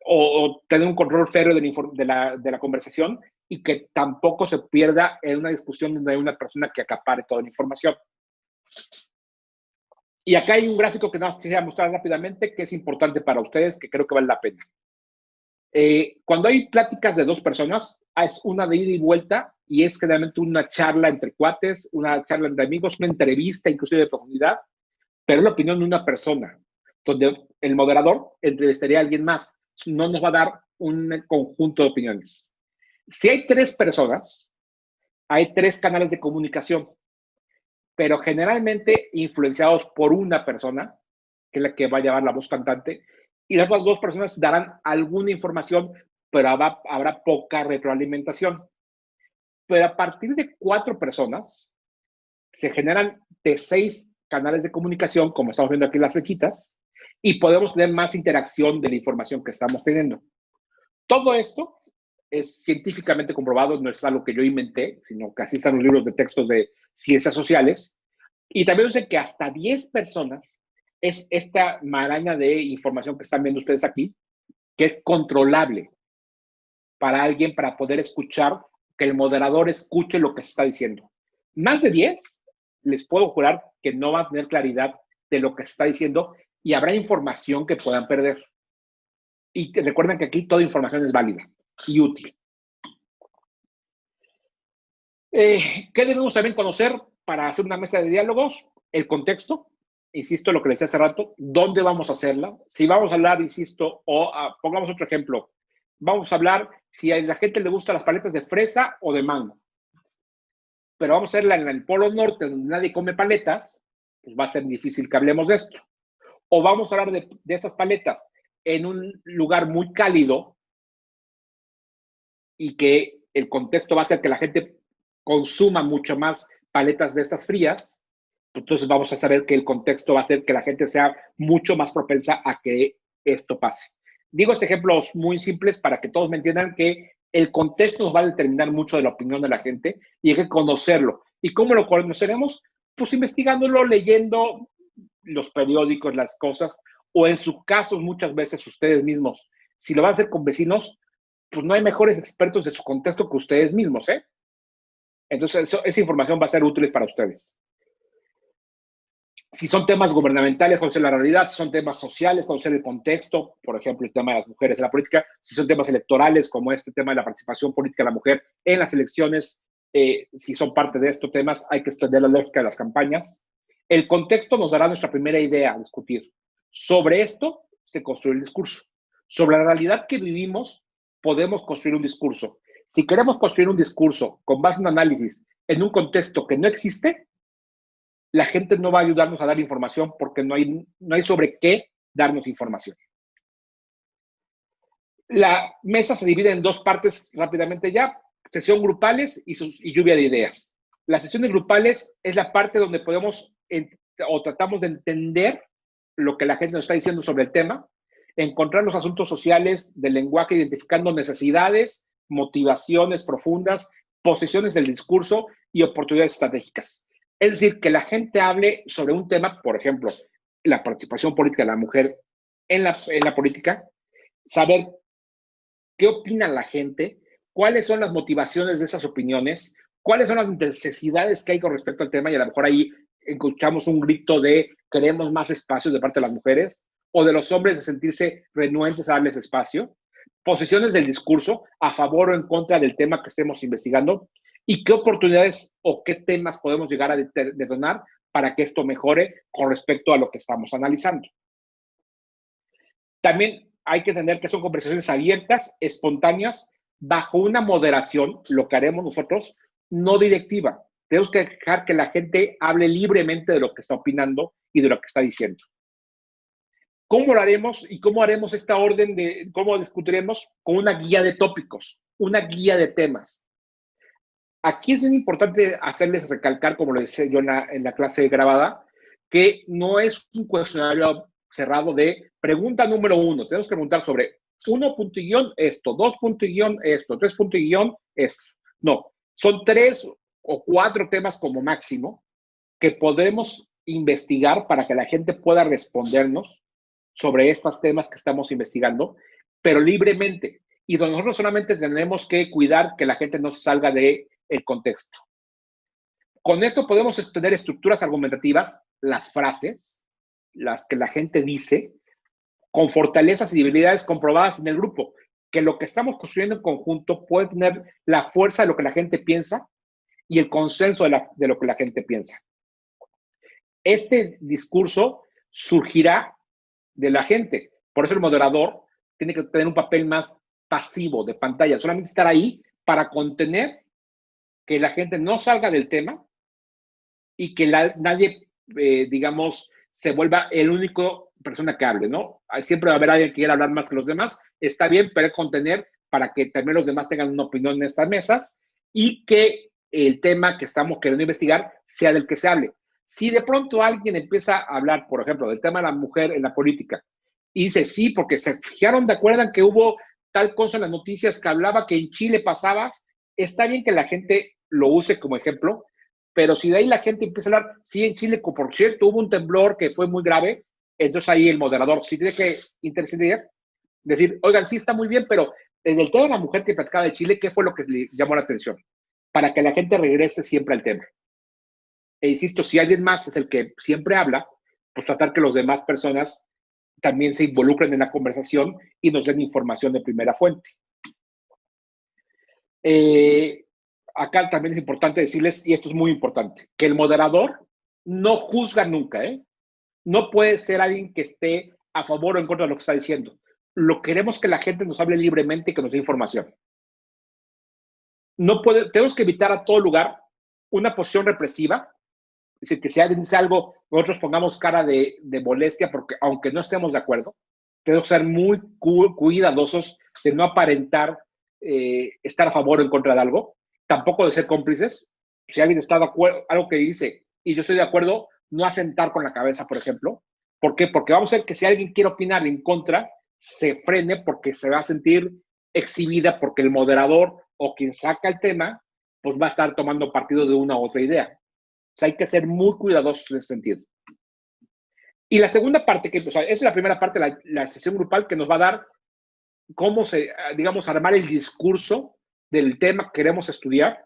o tener un control férreo de la conversación y que tampoco se pierda en una discusión donde hay una persona que acapare toda la información. Y acá hay un gráfico que nada más quisiera mostrar rápidamente que es importante para ustedes, que creo que vale la pena. Cuando hay pláticas de 2 personas, es una de ida y vuelta y es generalmente una charla entre cuates, una charla entre amigos, una entrevista inclusive de profundidad, pero es la opinión de una persona, donde el moderador entrevistaría a alguien más. No nos va a dar un conjunto de opiniones. Si hay 3 personas, hay 3 canales de comunicación, pero generalmente influenciados por una persona, que es la que va a llevar la voz cantante, y las otras 2 personas darán alguna información, pero habrá poca retroalimentación. Pero a partir de 4 personas, se generan de 6 canales de comunicación, como estamos viendo aquí en las flechitas, y podemos tener más interacción de la información que estamos teniendo. Todo esto es científicamente comprobado, no es algo que yo inventé, sino que así están los libros de textos de ciencias sociales. Y también sé que hasta 10 personas es esta maraña de información que están viendo ustedes aquí, que es controlable para alguien para poder escuchar, que el moderador escuche lo que se está diciendo. Más de 10, les puedo jurar que no van a tener claridad de lo que se está diciendo y habrá información que puedan perder. Y recuerden que aquí toda información es válida y útil. ¿Qué debemos también conocer para hacer una mesa de diálogos? El contexto, insisto, lo que les decía hace rato, ¿dónde vamos a hacerla? Si vamos a hablar, insisto, pongamos otro ejemplo, vamos a hablar si a la gente le gustan las paletas de fresa o de mango, pero vamos a hacerla en el Polo Norte, donde nadie come paletas, pues va a ser difícil que hablemos de esto. O vamos a hablar de estas paletas en un lugar muy cálido y que el contexto va a ser que la gente consuma mucho más paletas de estas frías, entonces vamos a saber que el contexto va a hacer que la gente sea mucho más propensa a que esto pase. Digo este ejemplos muy simples para que todos me entiendan que el contexto nos va a determinar mucho de la opinión de la gente y hay que conocerlo. ¿Y cómo lo conoceremos? Pues investigándolo, leyendo los periódicos, las cosas, o en sus casos muchas veces ustedes mismos. Si lo van a hacer con vecinos, pues no hay mejores expertos de su contexto que ustedes mismos, ¿eh? Entonces, esa información va a ser útil para ustedes. Si son temas gubernamentales, conocer la realidad. Si son temas sociales, conocer el contexto. Por ejemplo, el tema de las mujeres en la política. Si son temas electorales, como este tema de la participación política de la mujer en las elecciones, si son parte de estos temas, hay que estudiar la lógica de las campañas. El contexto nos dará nuestra primera idea a discutir. Sobre esto se construye el discurso. Sobre la realidad que vivimos, podemos construir un discurso. Si queremos construir un discurso con base en un análisis en un contexto que no existe, la gente no va a ayudarnos a dar información porque no hay sobre qué darnos información. La mesa se divide en dos partes rápidamente ya, sesión grupales y lluvia de ideas. Las sesiones grupales es la parte donde podemos o tratamos de entender lo que la gente nos está diciendo sobre el tema, encontrar los asuntos sociales del lenguaje, identificando necesidades, motivaciones profundas, posiciones del discurso y oportunidades estratégicas. Es decir, que la gente hable sobre un tema, por ejemplo, la participación política de la mujer en la política, saber qué opina la gente, cuáles son las motivaciones de esas opiniones, cuáles son las necesidades que hay con respecto al tema, y a lo mejor ahí escuchamos un grito de queremos más espacios de parte de las mujeres, o de los hombres de sentirse renuentes a darles espacio, posiciones del discurso a favor o en contra del tema que estemos investigando, y qué oportunidades o qué temas podemos llegar a detonar para que esto mejore con respecto a lo que estamos analizando. También hay que entender que son conversaciones abiertas, espontáneas, bajo una moderación, lo que haremos nosotros, no directiva. Tenemos que dejar que la gente hable libremente de lo que está opinando y de lo que está diciendo. ¿Cómo lo haremos y cómo haremos esta orden de cómo discutiremos? Con una guía de tópicos, una guía de temas. Aquí es bien importante hacerles recalcar, como lo decía yo en la clase grabada, que no es un cuestionario cerrado de pregunta número 1. Tenemos que preguntar sobre 1 punto y guión esto, 2 punto y guión esto, 3 punto y guión esto. No, son 3 o 4 temas como máximo que podemos investigar para que la gente pueda respondernos sobre estos temas que estamos investigando, pero libremente. Y donde nosotros solamente tenemos que cuidar que la gente no se salga del contexto. Con esto podemos tener estructuras argumentativas, las frases, las que la gente dice, con fortalezas y debilidades comprobadas en el grupo, que lo que estamos construyendo en conjunto puede tener la fuerza de lo que la gente piensa y el consenso de lo que la gente piensa. Este discurso surgirá de la gente. Por eso el moderador tiene que tener un papel más pasivo de pantalla, solamente estar ahí para contener que la gente no salga del tema y que nadie, digamos, se vuelva el único persona que hable, ¿no? Siempre va a haber alguien que quiera hablar más que los demás, está bien, pero contener para que también los demás tengan una opinión en estas mesas y que el tema que estamos queriendo investigar sea del que se hable. Si de pronto alguien empieza a hablar, por ejemplo, del tema de la mujer en la política y dice sí, porque se fijaron, de acuerdo que hubo tal cosa en las noticias que hablaba que en Chile pasaba, está bien que la gente lo use como ejemplo, pero si de ahí la gente empieza a hablar, sí, en Chile, por cierto, hubo un temblor que fue muy grave, entonces ahí el moderador sí tiene que interceder, decir, oigan, sí está muy bien, pero en el tema de la mujer que platicaba de Chile, ¿qué fue lo que le llamó la atención? Para que la gente regrese siempre al tema. E insisto, si alguien más es el que siempre habla, pues tratar que las demás personas también se involucren en la conversación y nos den información de primera fuente. Acá también es importante decirles, y esto es muy importante, que el moderador no juzga nunca, ¿eh? No puede ser alguien que esté a favor o en contra de lo que está diciendo. Lo queremos que la gente nos hable libremente y que nos dé información. Tenemos que evitar a todo lugar una posición represiva, es decir, que si alguien dice algo, nosotros pongamos cara de molestia, porque aunque no estemos de acuerdo, tenemos que ser muy cuidadosos de no aparentar estar a favor o en contra de algo, tampoco de ser cómplices. Si alguien está de acuerdo, algo que dice, y yo estoy de acuerdo, no asentar con la cabeza, por ejemplo. ¿Por qué? Porque vamos a ver que si alguien quiere opinar en contra, se frene porque se va a sentir exhibida porque el moderador o quien saca el tema, pues va a estar tomando partido de una u otra idea. O sea, hay que ser muy cuidadosos en ese sentido. Y la segunda parte, que, o sea, esa es la primera parte, la sesión grupal, que nos va a dar cómo digamos, armar el discurso del tema que queremos estudiar.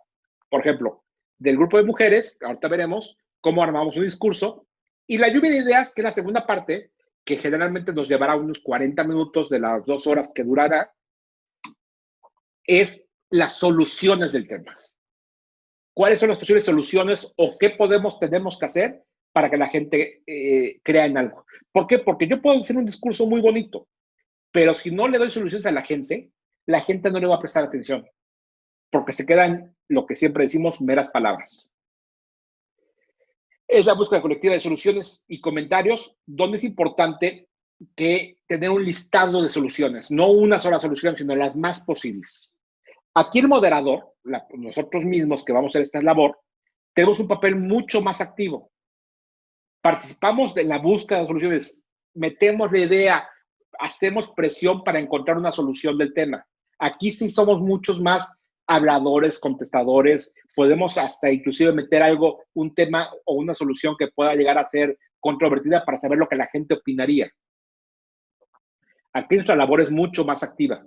Por ejemplo, del grupo de mujeres, ahorita veremos cómo armamos un discurso. Y la lluvia de ideas, que es la segunda parte, que generalmente nos llevará unos 40 minutos de las 2 horas que durará, es las soluciones del tema. ¿Cuáles son las posibles soluciones o qué tenemos que hacer para que la gente crea en algo? ¿Por qué? Porque yo puedo hacer un discurso muy bonito, pero si no le doy soluciones a la gente no le va a prestar atención, porque se quedan, lo que siempre decimos, meras palabras. Es la búsqueda colectiva de soluciones y comentarios, donde es importante que tener un listado de soluciones, no una sola solución, sino las más posibles. Aquí el moderador, nosotros mismos que vamos a hacer esta labor, tenemos un papel mucho más activo. Participamos en la búsqueda de soluciones, metemos la idea, hacemos presión para encontrar una solución del tema. Aquí sí somos muchos más habladores, contestadores, podemos hasta inclusive meter algo, un tema o una solución que pueda llegar a ser controvertida para saber lo que la gente opinaría. Aquí nuestra labor es mucho más activa.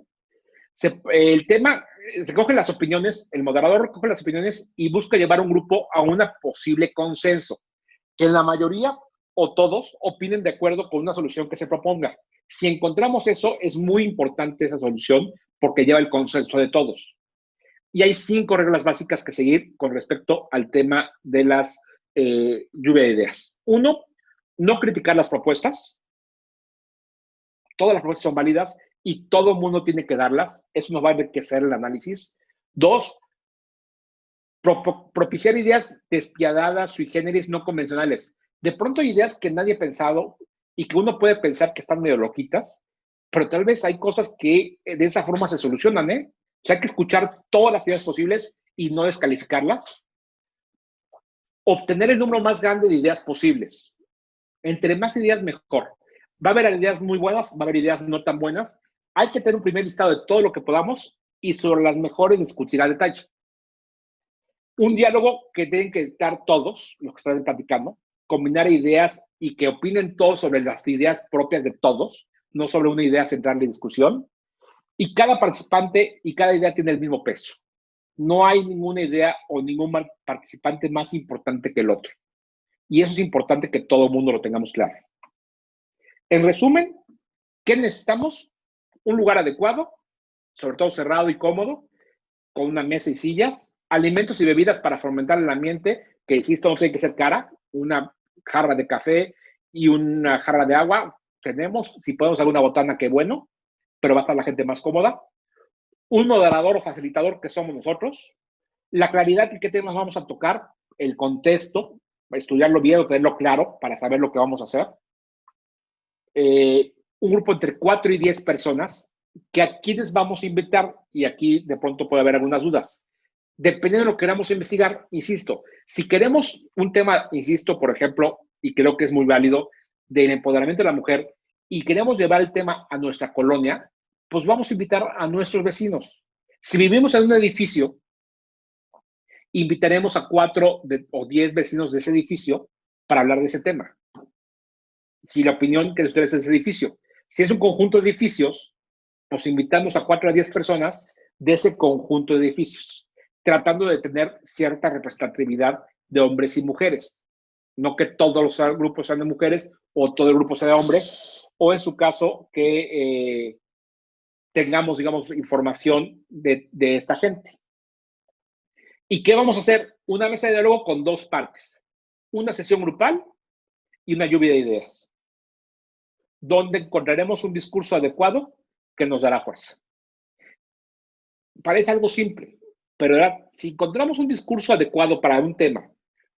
El tema, recoge las opiniones, el moderador recoge las opiniones y busca llevar un grupo a un posible consenso, que en la mayoría o todos opinen de acuerdo con una solución que se proponga. Si encontramos eso, es muy importante esa solución porque lleva el consenso de todos. Y hay 5 reglas básicas que seguir con respecto al tema de las lluvia de ideas. 1, no criticar las propuestas. Todas las propuestas son válidas y todo el mundo tiene que darlas. Eso nos va a enriquecer el análisis. 2, propiciar ideas despiadadas, sui generis, no convencionales. De pronto hay ideas que nadie ha pensado y que uno puede pensar que están medio loquitas, pero tal vez hay cosas que de esa forma se solucionan, ¿eh? O sea, hay que escuchar todas las ideas posibles y no descalificarlas. Obtener el número más grande de ideas posibles. Entre más ideas, mejor. Va a haber ideas muy buenas, va a haber ideas no tan buenas. Hay que tener un primer listado de todo lo que podamos y sobre las mejores discutir a detalle. Un diálogo que tienen que estar todos, los que están platicando, combinar ideas y que opinen todos sobre las ideas propias de todos, no sobre una idea central de discusión. Y cada participante y cada idea tiene el mismo peso. No hay ninguna idea o ningún participante más importante que el otro. Y eso es importante que todo el mundo lo tengamos claro. En resumen, ¿qué necesitamos? Un lugar adecuado, sobre todo cerrado y cómodo, con una mesa y sillas, alimentos y bebidas para fomentar el ambiente, que insisto, no tiene que ser cara, una jarra de café y una jarra de agua tenemos, si podemos alguna botana, qué bueno, pero va a estar la gente más cómoda. Un moderador o facilitador que somos nosotros, la claridad y qué temas vamos a tocar, el contexto, estudiarlo bien o tenerlo claro para saber lo que vamos a hacer. Un grupo entre 4 y 10 personas, que a quienes vamos a invitar, y aquí de pronto puede haber algunas dudas. Dependiendo de lo que queramos investigar, insisto, si queremos un tema, insisto, por ejemplo, y creo que es muy válido, del empoderamiento de la mujer, y queremos llevar el tema a nuestra colonia, pues vamos a invitar a nuestros vecinos. Si vivimos en un edificio, invitaremos a 4 o 10 vecinos de ese edificio para hablar de ese tema. Si la opinión que ustedes es ese edificio. Si es un conjunto de edificios, pues invitamos a 4 a 10 personas de ese conjunto de edificios, tratando de tener cierta representatividad de hombres y mujeres. No que todos los grupos sean de mujeres o todo el grupo sea de hombres, o en su caso que tengamos, digamos, información de esta gente. ¿Y qué vamos a hacer? Una mesa de diálogo con 2 partes. Una sesión grupal y una lluvia de ideas, donde encontraremos un discurso adecuado que nos dará fuerza. Parece algo simple, pero si encontramos un discurso adecuado para un tema,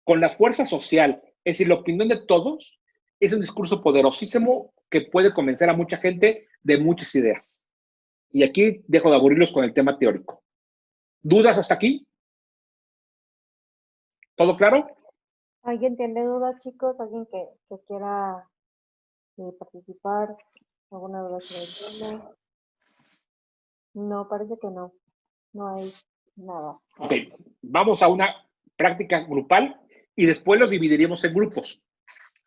con la fuerza social, es decir, la opinión de todos, es un discurso poderosísimo que puede convencer a mucha gente de muchas ideas. Y aquí dejo de aburrirlos con el tema teórico. ¿Dudas hasta aquí? ¿Todo claro? ¿Alguien tiene dudas, chicos? ¿Alguien que quiera participar? ¿Alguna duda sobre el tema? No, parece que no. No hay nada. Ok, vamos a una práctica grupal y después los dividiríamos en grupos.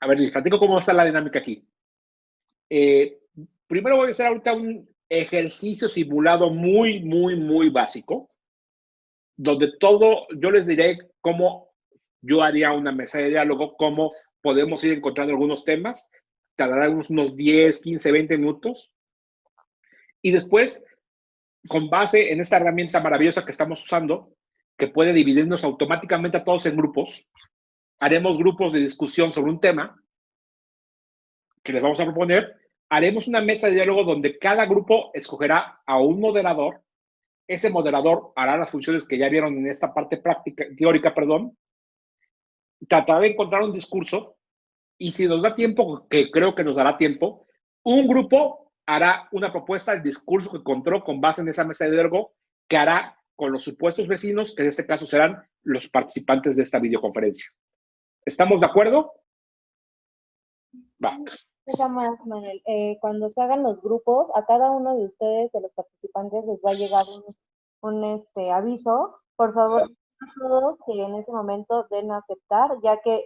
A ver, les platico cómo va a estar la dinámica aquí. Primero voy a hacer ahorita un ejercicio simulado muy básico, donde yo les diré cómo yo haría una mesa de diálogo, cómo podemos ir encontrando algunos temas, tardará unos 10, 15, 20 minutos, y después, con base en esta herramienta maravillosa que estamos usando, que puede dividirnos automáticamente a todos en grupos, haremos grupos de discusión sobre un tema que les vamos a proponer, haremos una mesa de diálogo donde cada grupo escogerá a un moderador. Ese moderador hará las funciones que ya vieron en esta parte teórica, tratará de encontrar un discurso y si nos da tiempo, que creo que nos dará tiempo, un grupo hará una propuesta del discurso que encontró con base en esa mesa de diálogo que hará con los supuestos vecinos, que en este caso serán los participantes de esta videoconferencia. ¿Estamos de acuerdo? Va. Más, Manuel. Cuando se hagan los grupos, a cada uno de ustedes, de los participantes, les va a llegar un aviso. Por favor, todos que en ese momento den a aceptar, ya que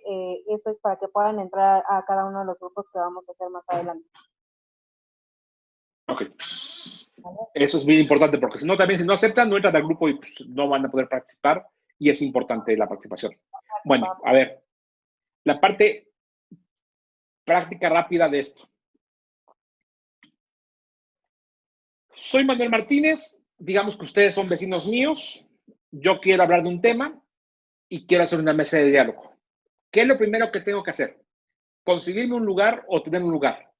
eso es para que puedan entrar a cada uno de los grupos que vamos a hacer más adelante. Ok. Eso es bien importante porque si no aceptan, no entran al grupo y pues, no van a poder participar y es importante la participación. Bueno, a ver, la parte práctica rápida de esto. Soy Manuel Martínez, digamos que ustedes son vecinos míos, yo quiero hablar de un tema y quiero hacer una mesa de diálogo. ¿Qué es lo primero que tengo que hacer? Conseguirme un lugar o tener un lugar.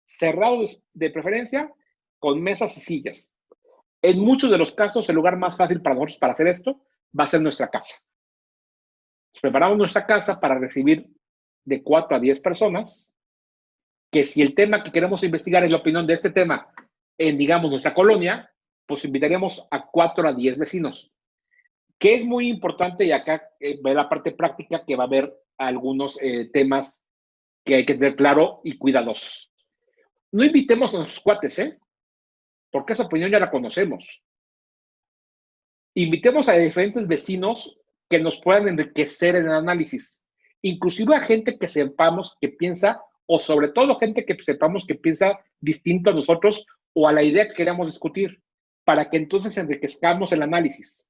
Cerrado de preferencia, con mesas y sillas. En muchos de los casos, el lugar más fácil para nosotros para hacer esto va a ser nuestra casa. Preparamos nuestra casa para recibir de 4 a 10 personas, que si el tema que queremos investigar es la opinión de este tema en, digamos, nuestra colonia, pues invitaríamos a 4 a 10 vecinos. Que es muy importante, y acá ve la parte práctica, que va a haber algunos temas que hay que tener claro y cuidadosos. No invitemos a nuestros cuates, porque esa opinión ya la conocemos. Invitemos a diferentes vecinos que nos puedan enriquecer en el análisis. Inclusive a gente que sepamos que piensa, o sobre todo gente que sepamos que piensa distinto a nosotros o a la idea que queramos discutir, para que entonces enriquezcamos el análisis.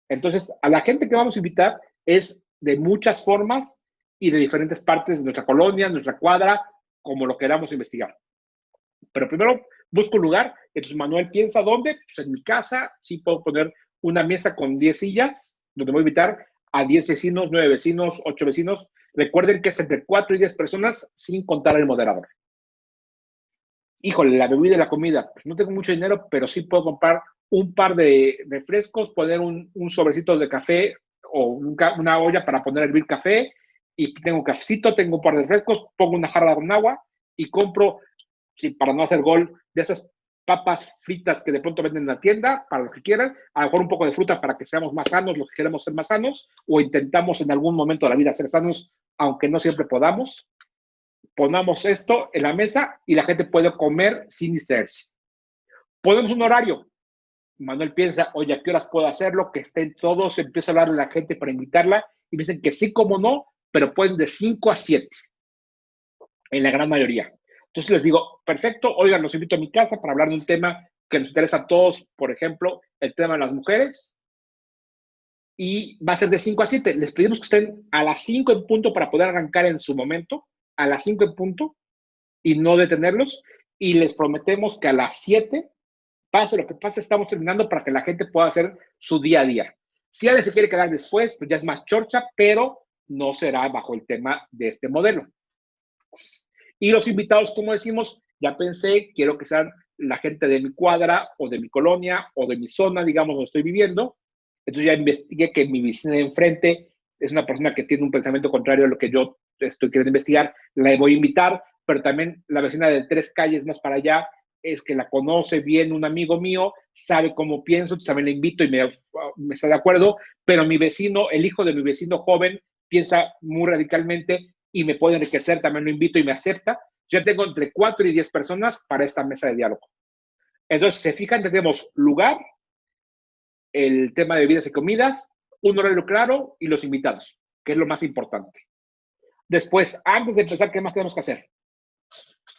Entonces, a la gente que vamos a invitar es de muchas formas y de diferentes partes de nuestra colonia, nuestra cuadra, como lo queramos investigar. Pero primero busco un lugar. Entonces, Manuel piensa, ¿dónde? Pues en mi casa. Sí puedo poner una mesa con 10 sillas, donde voy a invitar a 10 vecinos, 9 vecinos, 8 vecinos. Recuerden que es entre 4 y 10 personas, sin contar el moderador. Híjole, la bebida y la comida. Pues no tengo mucho dinero, pero sí puedo comprar un par de refrescos, poner un sobrecito de café o una olla para poner a hervir café, y tengo un cafecito, tengo un par de refrescos, pongo una jarra con agua y compro, sí, para no hacer gol, de esas papas fritas que de pronto venden en la tienda, para los que quieran, a lo mejor un poco de fruta para que seamos más sanos, los que queremos ser más sanos, o intentamos en algún momento de la vida ser sanos, aunque no siempre podamos. Ponamos esto en la mesa y la gente puede comer sin distraerse. Ponemos un horario. Manuel piensa, oye, ¿a qué horas puedo hacerlo? Que estén todos, empieza a hablarle a la gente para invitarla y me dicen que sí, como no, pero pueden de 5 a 7, en la gran mayoría. Entonces les digo, perfecto, oigan, los invito a mi casa para hablar de un tema que nos interesa a todos, por ejemplo, el tema de las mujeres, y va a ser de 5 a 7. Les pedimos que estén a las 5 en punto para poder arrancar en su momento, a las 5 en punto, y no detenerlos, y les prometemos que a las 7, pase lo que pase, estamos terminando para que la gente pueda hacer su día a día. Si alguien se quiere quedar después, pues ya es más chorcha, pero no será bajo el tema de este modelo. Y los invitados, como decimos, ya pensé, quiero que sean la gente de mi cuadra o de mi colonia o de mi zona, digamos, donde estoy viviendo. Entonces ya investigué que mi vecina de enfrente es una persona que tiene un pensamiento contrario a lo que yo estoy queriendo investigar, la voy a invitar, pero también la vecina de 3 calles más para allá es que la conoce bien un amigo mío, sabe cómo pienso, entonces también la invito y me está de acuerdo, pero mi vecino, el hijo de mi vecino joven, piensa muy radicalmente y me puede enriquecer, también lo invito y me acepta. Yo tengo entre 4 y 10 personas para esta mesa de diálogo. Entonces, se fijan, tenemos lugar, el tema de bebidas y comidas, un horario claro y los invitados, que es lo más importante. Después, antes de empezar, ¿qué más tenemos que hacer?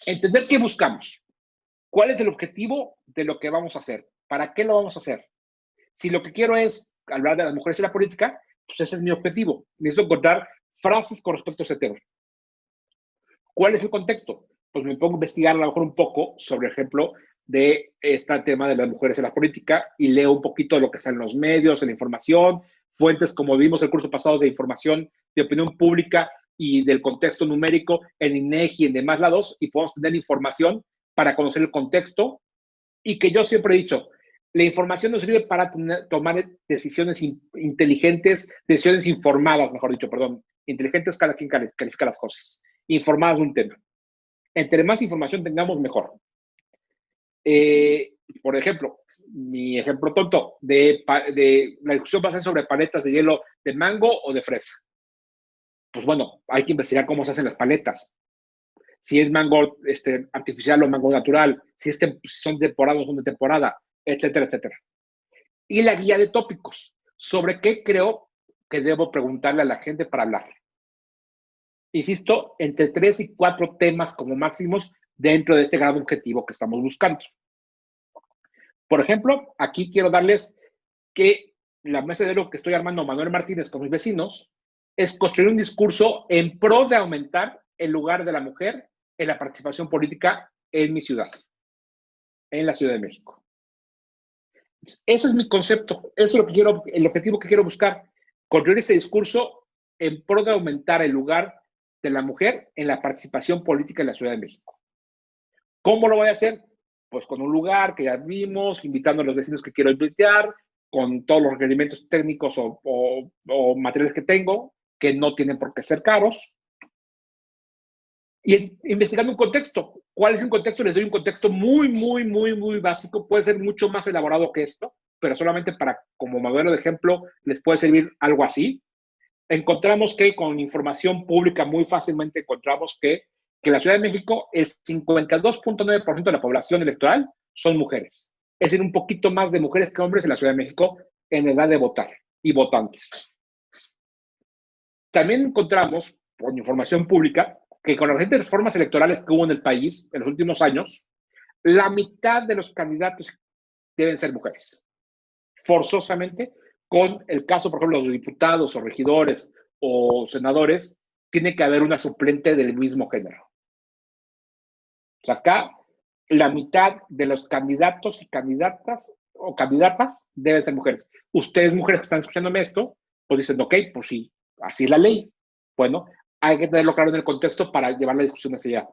Entender qué buscamos. ¿Cuál es el objetivo de lo que vamos a hacer? ¿Para qué lo vamos a hacer? Si lo que quiero es hablar de las mujeres y la política, pues ese es mi objetivo. Necesito encontrar frases con respecto a ese tema. ¿Cuál es el contexto? Pues me pongo a investigar a lo mejor un poco sobre el ejemplo de este tema de las mujeres en la política y leo un poquito de lo que está en los medios, en la información, fuentes como vimos el curso pasado de información de opinión pública y del contexto numérico en INEGI y en demás lados, y podemos tener información para conocer el contexto, y que yo siempre he dicho, la información nos sirve para tomar decisiones inteligentes, decisiones informadas, mejor dicho, perdón. Inteligentes, cada quien califica las cosas. Informadas de un tema. Entre más información tengamos, mejor. Por ejemplo, mi ejemplo tonto de la discusión va a ser sobre paletas de hielo de mango o de fresa. Pues bueno, hay que investigar cómo se hacen las paletas. Si es mango artificial o mango natural, si son temporadas o son de temporada, etcétera, etcétera. Y la guía de tópicos, sobre qué creo que debo preguntarle a la gente para hablar. Insisto, entre 3 y 4 temas como máximos dentro de este gran objetivo que estamos buscando. Por ejemplo, aquí quiero darles que la mesa de lo que estoy armando Manuel Martínez con mis vecinos es construir un discurso en pro de aumentar el lugar de la mujer en la participación política en mi ciudad, en la Ciudad de México. Ese es mi concepto, eso es lo que quiero, el objetivo que quiero buscar, construir este discurso en pro de aumentar el lugar de la mujer en la participación política en la Ciudad de México. ¿Cómo lo voy a hacer? Pues con un lugar que ya vimos, invitando a los vecinos que quiero invitar, con todos los requerimientos técnicos o materiales que tengo, que no tienen por qué ser caros. Y investigando un contexto. ¿Cuál es un contexto? Les doy un contexto muy básico. Puede ser mucho más elaborado que esto, pero solamente como modelo de ejemplo, les puede servir algo así. Encontramos que con información pública muy fácilmente encontramos que en la Ciudad de México el 52.9% de la población electoral son mujeres. Es decir, un poquito más de mujeres que hombres en la Ciudad de México en edad de votar y votantes. También encontramos, por información pública, que con las recientes reformas electorales que hubo en el país en los últimos años, la mitad de los candidatos deben ser mujeres. Forzosamente, con el caso, por ejemplo, de los diputados o regidores o senadores, tiene que haber una suplente del mismo género. O sea, acá la mitad de los candidatos y candidatas o candidatas deben ser mujeres. Ustedes, mujeres que están escuchándome esto, pues dicen, ok, pues sí, así es la ley. Bueno, hay que tenerlo claro en el contexto para llevar la discusión hacia allá.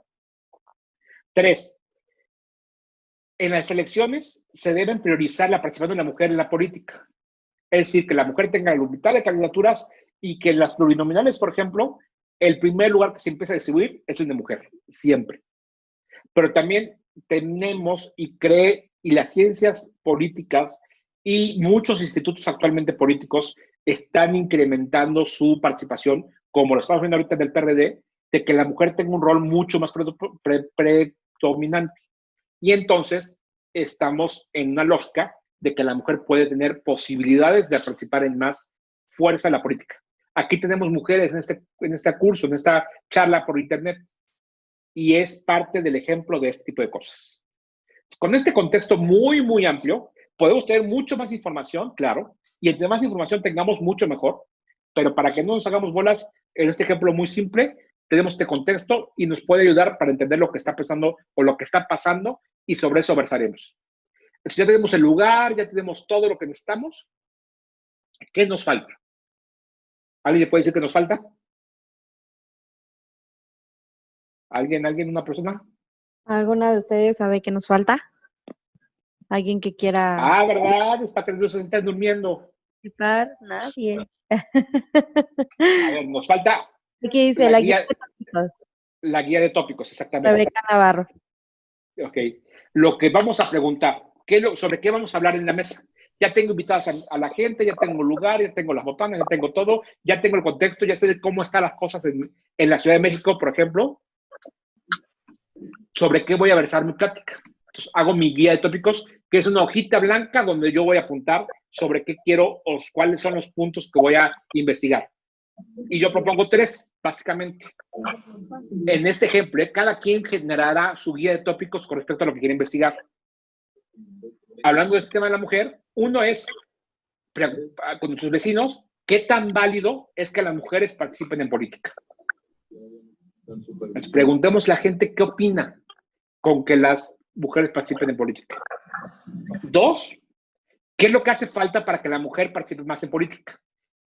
3. En las elecciones se deben priorizar la participación de la mujer en la política. Es decir, que la mujer tenga la mitad de candidaturas y que en las plurinominales, por ejemplo, el primer lugar que se empieza a distribuir es el de mujer, siempre. Pero también tenemos y las ciencias políticas y muchos institutos actualmente políticos están incrementando su participación, como lo estamos viendo ahorita del PRD, de que la mujer tenga un rol mucho más predominante. Y entonces estamos en una lógica de que la mujer puede tener posibilidades de participar en más fuerza en la política. Aquí tenemos mujeres en este curso, en esta charla por internet, y es parte del ejemplo de este tipo de cosas. Con este contexto muy amplio, podemos tener mucho más información, claro, y entre más información tengamos, mucho mejor, pero para que no nos hagamos bolas, en este ejemplo muy simple, tenemos este contexto y nos puede ayudar para entender lo que está pasando o lo que está pasando, y sobre eso versaremos. Entonces ya tenemos el lugar, ya tenemos todo lo que necesitamos. ¿Qué nos falta? ¿Alguien le puede decir qué nos falta? ¿Alguien, una persona? ¿Alguna de ustedes sabe qué nos falta? ¿Alguien que quiera Ah, ¿verdad? Es para que no se estén durmiendo. participar? Nadie. A ver, nos falta Aquí dice la guía de tópicos. la guía de tópicos, exactamente. Rebeca Navarro. Ok. Lo que vamos a preguntar, sobre qué vamos a hablar en la mesa. Ya tengo invitadas a la gente, ya tengo lugar, ya tengo las botanas, ya tengo todo, ya tengo el contexto, ya sé cómo están las cosas en la Ciudad de México, por ejemplo, sobre qué voy a versar mi plática. Entonces, hago mi guía de tópicos, que es una hojita blanca donde yo voy a apuntar sobre qué quiero o cuáles son los puntos que voy a investigar. Y yo propongo 3. básicamente. En este ejemplo, cada quien generará su guía de tópicos con respecto a lo que quiere investigar. Hablando de este tema de la mujer, uno es, con nuestros vecinos, ¿qué tan válido es que las mujeres participen en política? Nos preguntemos a la gente qué opina con que las mujeres participen en política. Dos, ¿qué es lo que hace falta para que la mujer participe más en política?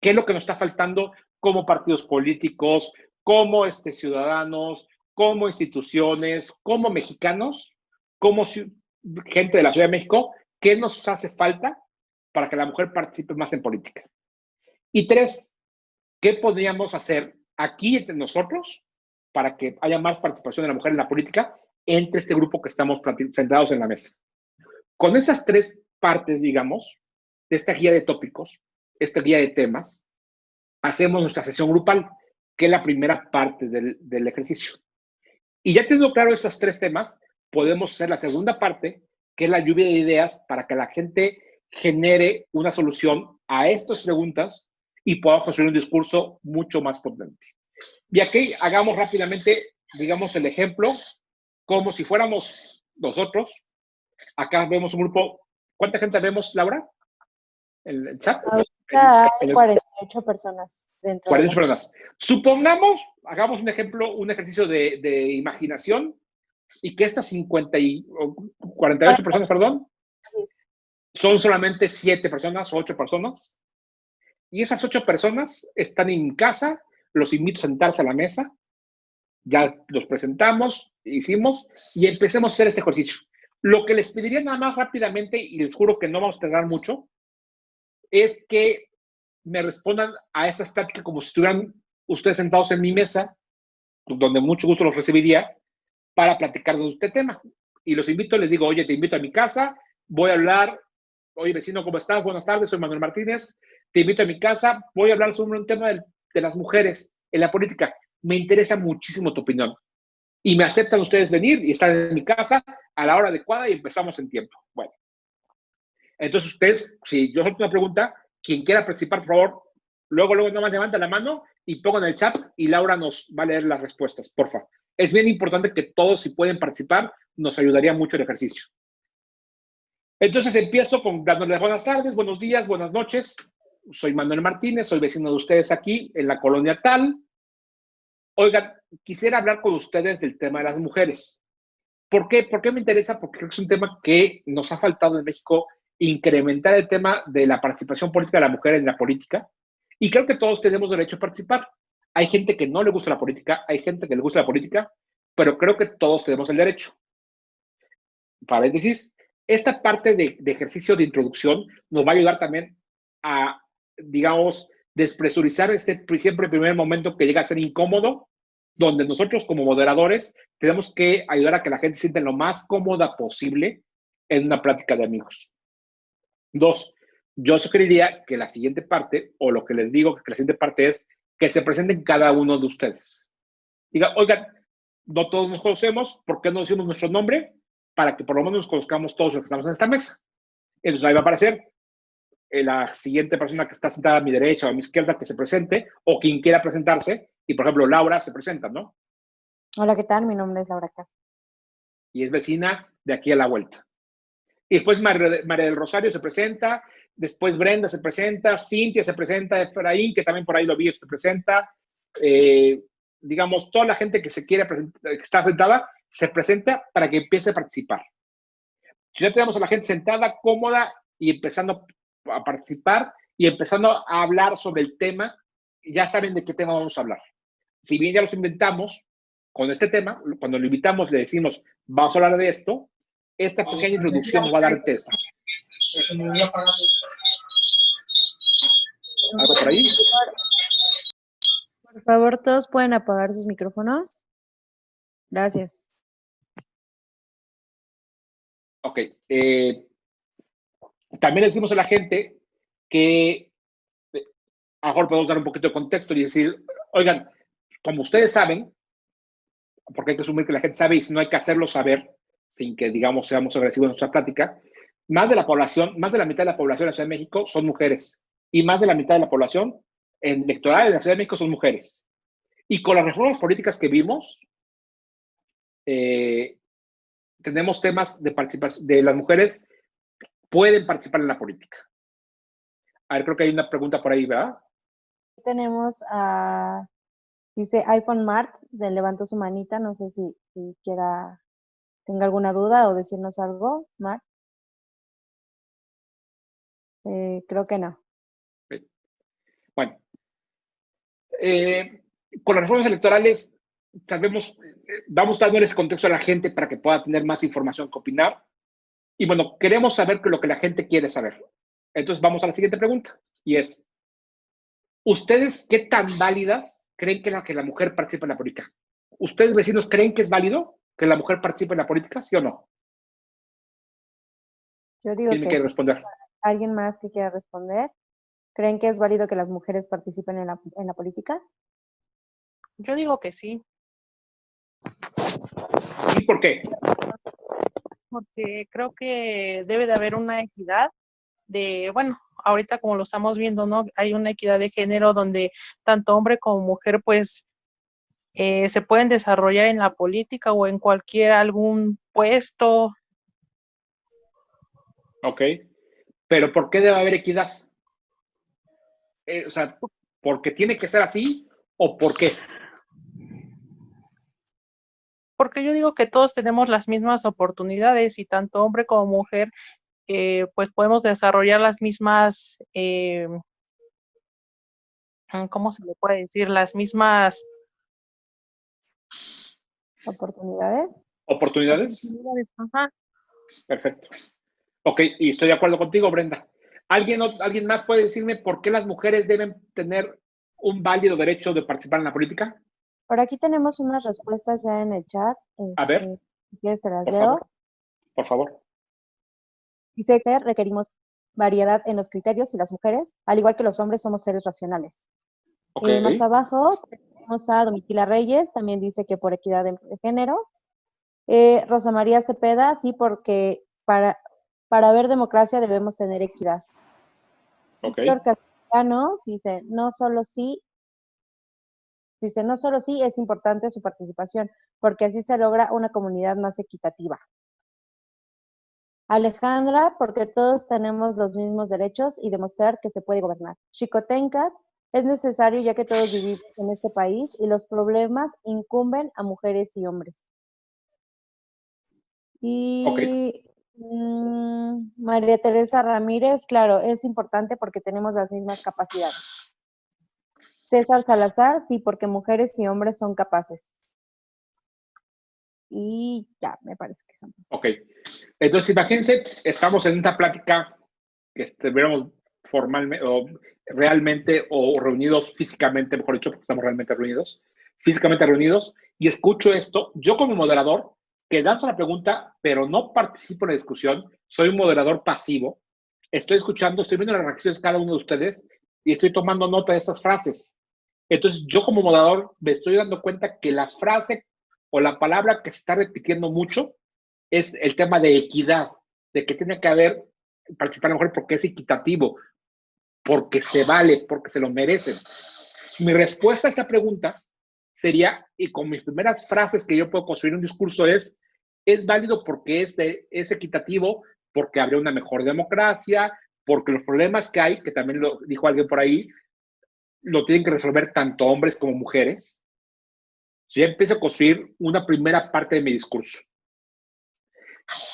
¿Qué es lo que nos está faltando como partidos políticos, como ciudadanos, como instituciones, como mexicanos, como gente de la Ciudad de México? ¿Qué nos hace falta para que la mujer participe más en política? Y tres, ¿qué podríamos hacer aquí entre nosotros para que haya más participación de la mujer en la política entre este grupo que estamos sentados en la mesa? Con esas tres partes, digamos, de esta guía de tópicos, esta guía de temas, hacemos nuestra sesión grupal, que es la primera parte del ejercicio. Y ya teniendo claro esos tres temas, podemos hacer la segunda parte, que es la lluvia de ideas para que la gente genere una solución a estas preguntas y podamos construir un discurso mucho más potente. Y aquí hagamos rápidamente, digamos, el ejemplo, como si fuéramos nosotros. Acá vemos un grupo. ¿Cuánta gente vemos, Laura? ¿El chat? Ahorita hay 48 personas dentro 48 personas. Supongamos, hagamos un ejemplo, un ejercicio de imaginación y que estas 48 personas, perdón, son solamente 7 personas o 8 personas. Y esas 8 personas están en casa, los invito a sentarse a la mesa, ya los presentamos, hicimos, y empecemos a hacer este ejercicio. Lo que les pediría nada más rápidamente, y les juro que no vamos a tardar mucho, es que me respondan a estas pláticas como si estuvieran ustedes sentados en mi mesa, donde mucho gusto los recibiría, para platicar de este tema. Y los invito, les digo, oye, te invito a mi casa, voy a hablar, oye, vecino, ¿cómo estás? Buenas tardes, soy Manuel Martínez, te invito a mi casa, voy a hablar sobre un tema de las mujeres en la política. Me interesa muchísimo tu opinión. Y me aceptan ustedes venir y estar en mi casa a la hora adecuada y empezamos en tiempo. Bueno, entonces ustedes, si yo solto una pregunta, quien quiera participar, por favor, luego nomás levanta la mano y pongan en el chat y Laura nos va a leer las respuestas, por favor. Es bien importante que todos, si pueden participar, nos ayudaría mucho el ejercicio. Entonces empiezo con dándoles buenas tardes, buenos días, buenas noches. Soy Manuel Martínez, soy vecino de ustedes aquí en la colonia tal. Oigan, quisiera hablar con ustedes del tema de las mujeres. ¿Por qué? ¿Por qué me interesa? Porque creo que es un tema que nos ha faltado en México, incrementar el tema de la participación política de la mujer en la política. Y creo que todos tenemos derecho a participar. Hay gente que no le gusta la política, hay gente que le gusta la política, pero creo que todos tenemos el derecho. Paréntesis, esta parte de ejercicio de introducción nos va a ayudar también a, digamos, despresurizar siempre el primer momento que llega a ser incómodo, donde nosotros como moderadores tenemos que ayudar a que la gente se sienta lo más cómoda posible en una plática de amigos. 2, yo sugeriría que la siguiente parte, o lo que les digo, que la siguiente parte es que se presenten cada uno de ustedes. Diga, oigan, no todos nos conocemos, ¿por qué no decimos nuestro nombre? Para que por lo menos nos conozcamos todos los que estamos en esta mesa. Entonces ahí va a aparecer la siguiente persona que está sentada a mi derecha o a mi izquierda que se presente, o quien quiera presentarse, y por ejemplo Laura se presenta, ¿no? Hola, ¿qué tal? Mi nombre es Laura Casa. Y es vecina de aquí a la vuelta. Y después María del Rosario se presenta, después Brenda se presenta, Cintia se presenta, Efraín, que también por ahí lo vi, se presenta, digamos, toda la gente que se quiere presentar, que está sentada, se presenta para que empiece a participar. Si ya tenemos a la gente sentada, cómoda y empezando a participar y empezando a hablar sobre el tema, ya saben de qué tema vamos a hablar. Si bien ya los inventamos con este tema, cuando lo invitamos le decimos, vamos a hablar de esto, esta pequeña introducción nos va a dar testa. ¿Algo por ahí? Por favor, todos pueden apagar sus micrófonos. Gracias. Ok. También le decimos a la gente que a lo mejor podemos dar un poquito de contexto y decir, oigan, como ustedes saben, porque hay que asumir que la gente sabe y si no hay que hacerlo saber, sin que, digamos, seamos agresivos en nuestra plática, más de la población, más de la mitad de la población de la Ciudad de México son mujeres y más de la mitad de la población electoral de la Ciudad de México son mujeres. Y con las reformas políticas que vimos, tenemos temas de participación, de las mujeres pueden participar en la política. A ver, creo que hay una pregunta por ahí, ¿verdad? Tenemos a, dice iPhone Mart, levantó su manita, no sé si tenga alguna duda o decirnos algo, Mart. Creo que no. Bueno, con las reformas electorales sabemos, vamos dando ese contexto a la gente para que pueda tener más información que opinar. Y bueno, queremos saber lo que la gente quiere saber. Entonces vamos a la siguiente pregunta, y es, ¿ustedes qué tan válidas creen que la mujer participe en la política? ¿Ustedes, vecinos, creen que es válido que la mujer participe en la política, sí o no? Yo digo ¿Quién me que quiere sí. responder? ¿Alguien más que quiera responder? ¿Creen que es válido que las mujeres participen en la política? Yo digo que sí, ¿Y por qué? porque creo que debe de haber una equidad bueno, ahorita como lo estamos viendo, ¿no? Hay una equidad de género donde tanto hombre como mujer, pues, se pueden desarrollar en la política o en algún puesto. Ok. Pero ¿por qué debe haber equidad? O sea, ¿porque tiene que ser así o por qué? Porque yo digo que todos tenemos las mismas oportunidades y tanto hombre como mujer, pues podemos desarrollar las mismas, ¿cómo se le puede decir? Las mismas ¿Oportunidades? ¿Oportunidades? oportunidades. Ajá. Perfecto. Ok, y estoy de acuerdo contigo, Brenda. ¿Alguien más puede decirme por qué las mujeres deben tener un válido derecho de participar en la política? Por aquí tenemos unas respuestas ya en el chat. A ver, Si quieres te las por leo. favor. Por favor. Dice que requerimos variedad en los criterios y las mujeres, al igual que los hombres, somos seres racionales. Ok. Más abajo tenemos a Domitila Reyes, también dice que por equidad de género. Rosa María Cepeda, sí, porque para haber democracia debemos tener equidad. Ok. Víctor Castellanos dice, no solo sí es importante su participación, porque así se logra una comunidad más equitativa. Alejandra, porque todos tenemos los mismos derechos y demostrar que se puede gobernar. Chicotenca, es necesario ya que todos vivimos en este país y los problemas incumben a mujeres y hombres. Y María Teresa Ramírez, claro, es importante porque tenemos las mismas capacidades. César Salazar, sí, porque mujeres y hombres son capaces. Y ya, me parece que son. Ok. Entonces, imagínense, estamos en una plática que estuviéramos formalmente o realmente o reunidos físicamente, mejor dicho, porque estamos realmente reunidos, físicamente reunidos, y escucho esto, yo como moderador, que lanzo la pregunta, pero no participo en la discusión, soy un moderador pasivo, estoy escuchando, estoy viendo las reacciones de cada uno de ustedes y estoy tomando nota de estas frases. Entonces, yo como moderador me estoy dando cuenta que la frase o la palabra que se está repitiendo mucho es el tema de equidad, de que tiene que haber participar a la mujer porque es equitativo, porque se vale, porque se lo merecen. Mi respuesta a esta pregunta sería, y con mis primeras frases que yo puedo construir un discurso es válido porque es equitativo, porque habría una mejor democracia, porque los problemas que hay, que también lo dijo alguien por ahí, lo tienen que resolver tanto hombres como mujeres. Yo ya empiezo a construir una primera parte de mi discurso.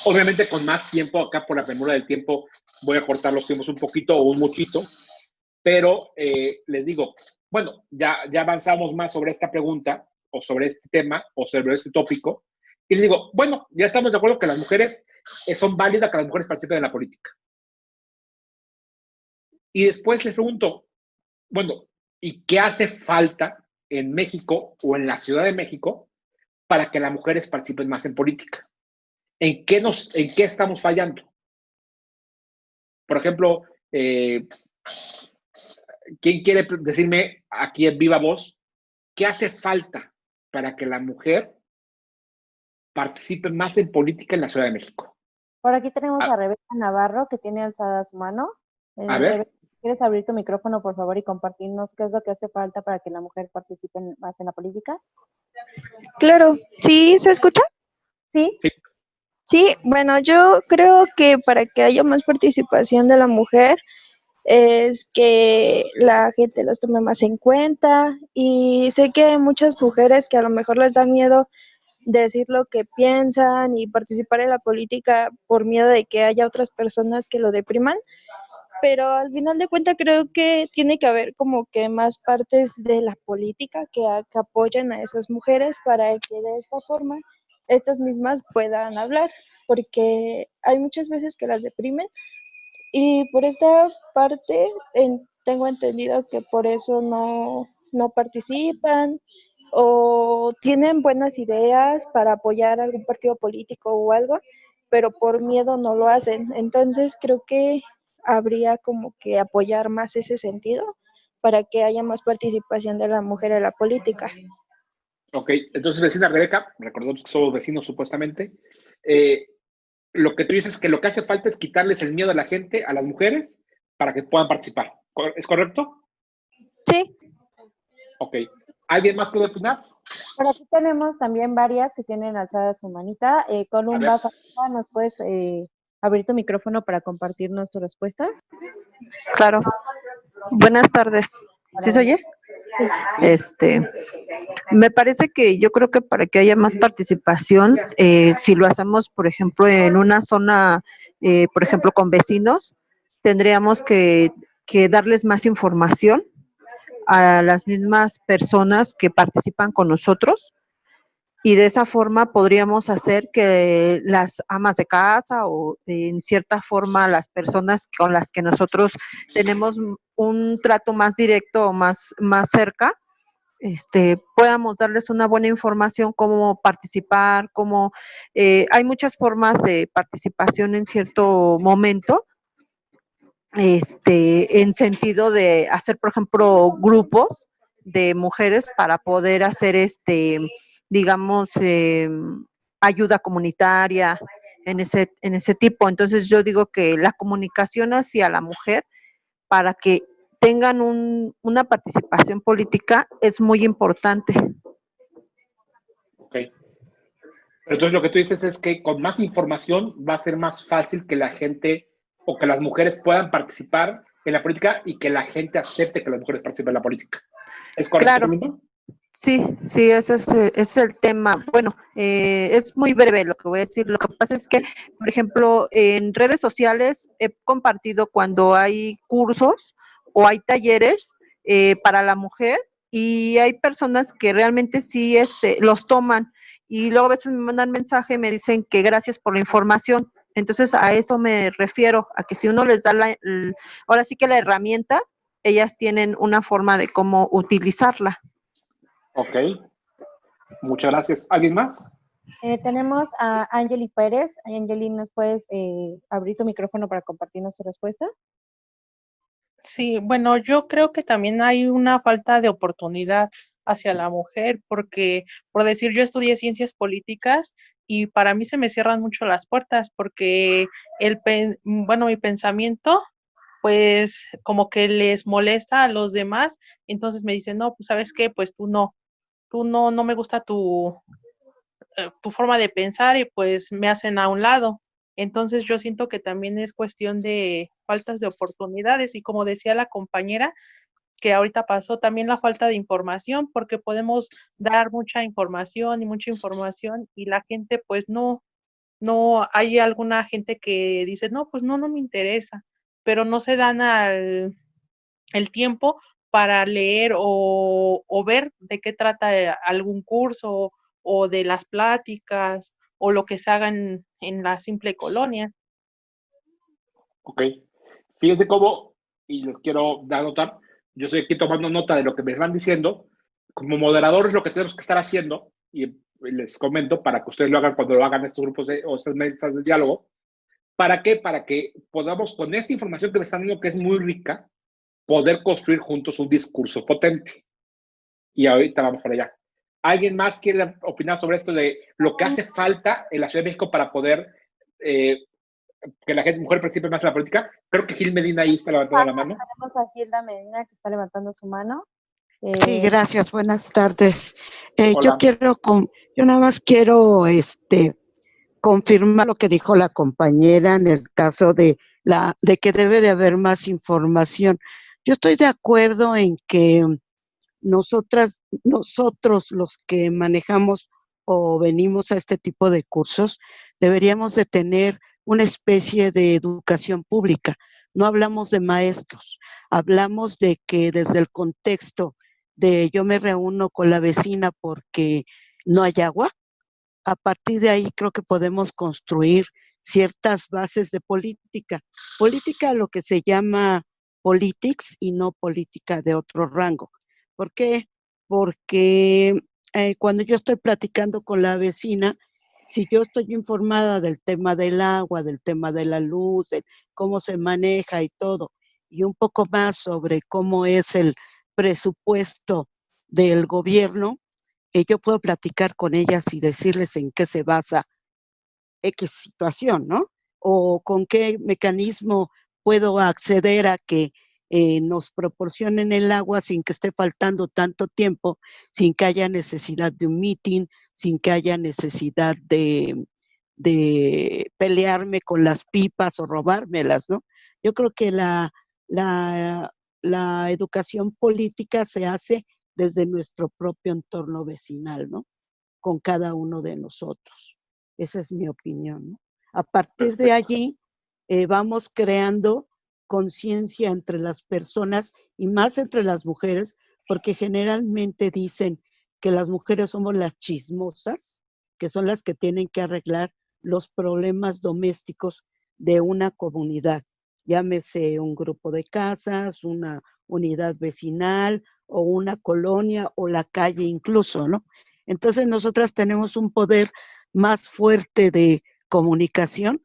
Obviamente con más tiempo, acá por la premura del tiempo, voy a cortar los tiempos un poquito o un muchito, pero les digo, bueno, ya avanzamos más sobre esta pregunta o sobre este tema o sobre este tópico, y les digo, bueno, ya estamos de acuerdo que las mujeres son válidas, que las mujeres participen en la política. Y después les pregunto, bueno, ¿y qué hace falta en México o en la Ciudad de México para que las mujeres participen más en política? ¿En qué estamos fallando? Por ejemplo, ¿quién quiere decirme aquí en viva voz qué hace falta para que la mujer participe más en política en la Ciudad de México? Por aquí tenemos a Rebeca Navarro, que tiene alzada su mano. A ver. Rebeca, ¿Quieres abrir tu micrófono, por favor, y compartirnos qué es lo que hace falta para que la mujer participe más en la política? Claro, ¿sí se escucha? Sí. Sí. Sí, bueno, yo creo que para que haya más participación de la mujer es que la gente las tome más en cuenta y sé que hay muchas mujeres que a lo mejor les da miedo decir lo que piensan y participar en la política por miedo de que haya otras personas que lo depriman, pero al final de cuentas creo que tiene que haber como que más partes de la política que apoyen a esas mujeres para que de esta forma estas mismas puedan hablar, porque hay muchas veces que las deprimen y por esta parte tengo entendido que por eso no participan o tienen buenas ideas para apoyar a algún partido político o algo, pero por miedo no lo hacen. Entonces creo que habría como que apoyar más ese sentido para que haya más participación de la mujer en la política. Ok, entonces, vecina Rebeca, recordemos que somos vecinos supuestamente, lo que tú dices es que lo que hace falta es quitarles el miedo a la gente, a las mujeres, para que puedan participar. ¿Es correcto? Sí. Ok. ¿Alguien más puede opinar? Por aquí tenemos también varias que tienen alzada su manita. Columba, ¿nos puedes abrir tu micrófono para compartirnos tu respuesta? Claro. Buenas tardes. ¿Sí se oye? Me parece que yo creo que para que haya más participación, si lo hacemos, por ejemplo, en una zona, por ejemplo, con vecinos, tendríamos que darles más información a las mismas personas que participan con nosotros y de esa forma podríamos hacer que las amas de casa o en cierta forma las personas con las que nosotros tenemos un trato más directo o más cerca, podamos darles una buena información, cómo participar, hay muchas formas de participación en cierto momento, en sentido de hacer, por ejemplo, grupos de mujeres para poder hacer, digamos, ayuda comunitaria en ese tipo. Entonces yo digo que la comunicación hacia la mujer para que tengan una participación política es muy importante. Ok. Entonces lo que tú dices es que con más información va a ser más fácil que la gente o que las mujeres puedan participar en la política y que la gente acepte que las mujeres participen en la política. ¿Es correcto, Claro. Columba? Sí, ese es el tema. Bueno, es muy breve lo que voy a decir. Lo que pasa es que, por ejemplo, en redes sociales he compartido cuando hay cursos o hay talleres para la mujer y hay personas que realmente sí los toman y luego a veces me mandan mensaje y me dicen que gracias por la información. Entonces a eso me refiero, a que si uno les da ahora sí que la herramienta, ellas tienen una forma de cómo utilizarla. Ok, muchas gracias. ¿Alguien más? Tenemos a Angeli Pérez. Angeli, ¿nos puedes abrir tu micrófono para compartirnos tu respuesta? Sí, bueno, yo creo que también hay una falta de oportunidad hacia la mujer, porque, por decir, yo estudié ciencias políticas y para mí se me cierran mucho las puertas, porque mi pensamiento, pues, como que les molesta a los demás, entonces me dicen, no, pues, ¿sabes qué? Pues no me gusta tu forma de pensar y pues me hacen a un lado. Entonces yo siento que también es cuestión de faltas de oportunidades y como decía la compañera que ahorita pasó, también la falta de información, porque podemos dar mucha información y la gente pues no, hay alguna gente que dice, no, pues no me interesa, pero no se dan el tiempo para leer o ver de qué trata algún curso o de las pláticas o lo que se haga en la simple colonia. Ok. Fíjense cómo, y les quiero dar nota, yo estoy aquí tomando nota de lo que me van diciendo. Como moderadores lo que tenemos que estar haciendo, y les comento para que ustedes lo hagan cuando lo hagan estos grupos o estas mesas de diálogo. ¿Para qué? Para que podamos, con esta información que me están dando, que es muy rica, poder construir juntos un discurso potente. Y ahorita vamos para allá. ¿Alguien más quiere opinar sobre esto de lo que hace falta en la Ciudad de México para poder que la gente, mujer participe más en la política. Creo que Gil Medina ahí está levantando la mano. Tenemos a Gilda Medina que está levantando su mano. Sí, gracias, buenas tardes. Hola. Yo nada más quiero confirmar lo que dijo la compañera en el caso de que debe de haber más información. Yo estoy de acuerdo en que nosotros los que manejamos o venimos a este tipo de cursos, deberíamos de tener una especie de educación pública. No hablamos de maestros, hablamos de que desde el contexto de yo me reúno con la vecina porque no hay agua, a partir de ahí creo que podemos construir ciertas bases de política. Política lo que se llama politics y no política de otro rango. ¿Por qué? Porque cuando yo estoy platicando con la vecina, si yo estoy informada del tema del agua, del tema de la luz, de cómo se maneja y todo, y un poco más sobre cómo es el presupuesto del gobierno, yo puedo platicar con ellas y decirles en qué se basa X situación, ¿no? O con qué mecanismo puedo acceder a que nos proporcionen el agua sin que esté faltando tanto tiempo, sin que haya necesidad de un meeting, sin que haya necesidad de pelearme con las pipas o robármelas, ¿no? Yo creo que la educación política se hace desde nuestro propio entorno vecinal, ¿no? Con cada uno de nosotros. Esa es mi opinión, ¿no? A partir de allí vamos creando conciencia entre las personas y más entre las mujeres, porque generalmente dicen que las mujeres somos las chismosas, que son las que tienen que arreglar los problemas domésticos de una comunidad, llámese un grupo de casas, una unidad vecinal o una colonia o la calle incluso, ¿no? Entonces nosotras tenemos un poder más fuerte de comunicación.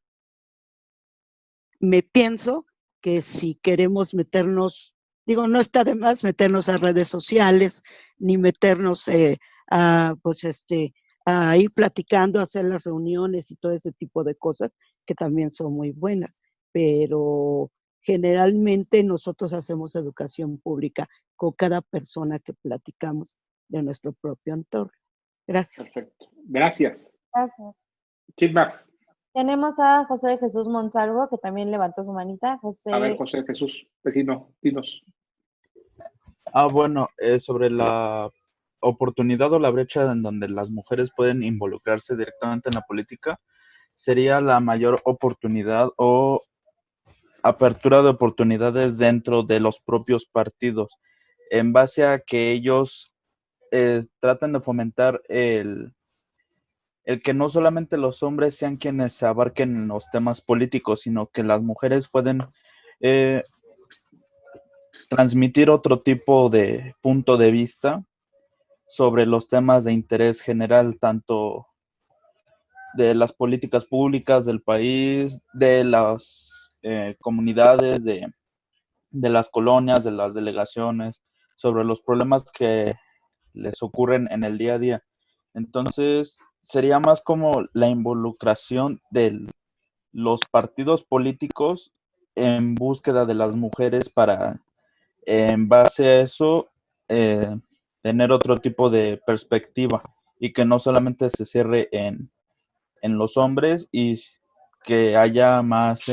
Me pienso que si queremos meternos, digo, no está de más meternos a redes sociales, ni meternos a ir platicando, a hacer las reuniones y todo ese tipo de cosas, que también son muy buenas, pero generalmente nosotros hacemos educación pública con cada persona que platicamos de nuestro propio entorno. Gracias. Perfecto. Gracias. Gracias. ¿Quién más? Tenemos a José de Jesús Monsalvo, que también levantó su manita. José. A ver, José de Jesús, vecino, dinos. Bueno, sobre la oportunidad o la brecha en donde las mujeres pueden involucrarse directamente en la política, sería la mayor oportunidad o apertura de oportunidades dentro de los propios partidos, en base a que ellos tratan de fomentar el que no solamente los hombres sean quienes abarquen los temas políticos, sino que las mujeres pueden transmitir otro tipo de punto de vista sobre los temas de interés general, tanto de las políticas públicas del país, de las comunidades, de las colonias, de las delegaciones, sobre los problemas que les ocurren en el día a día. Entonces, sería más como la involucración de los partidos políticos en búsqueda de las mujeres para, en base a eso, tener otro tipo de perspectiva y que no solamente se cierre en los hombres y que haya más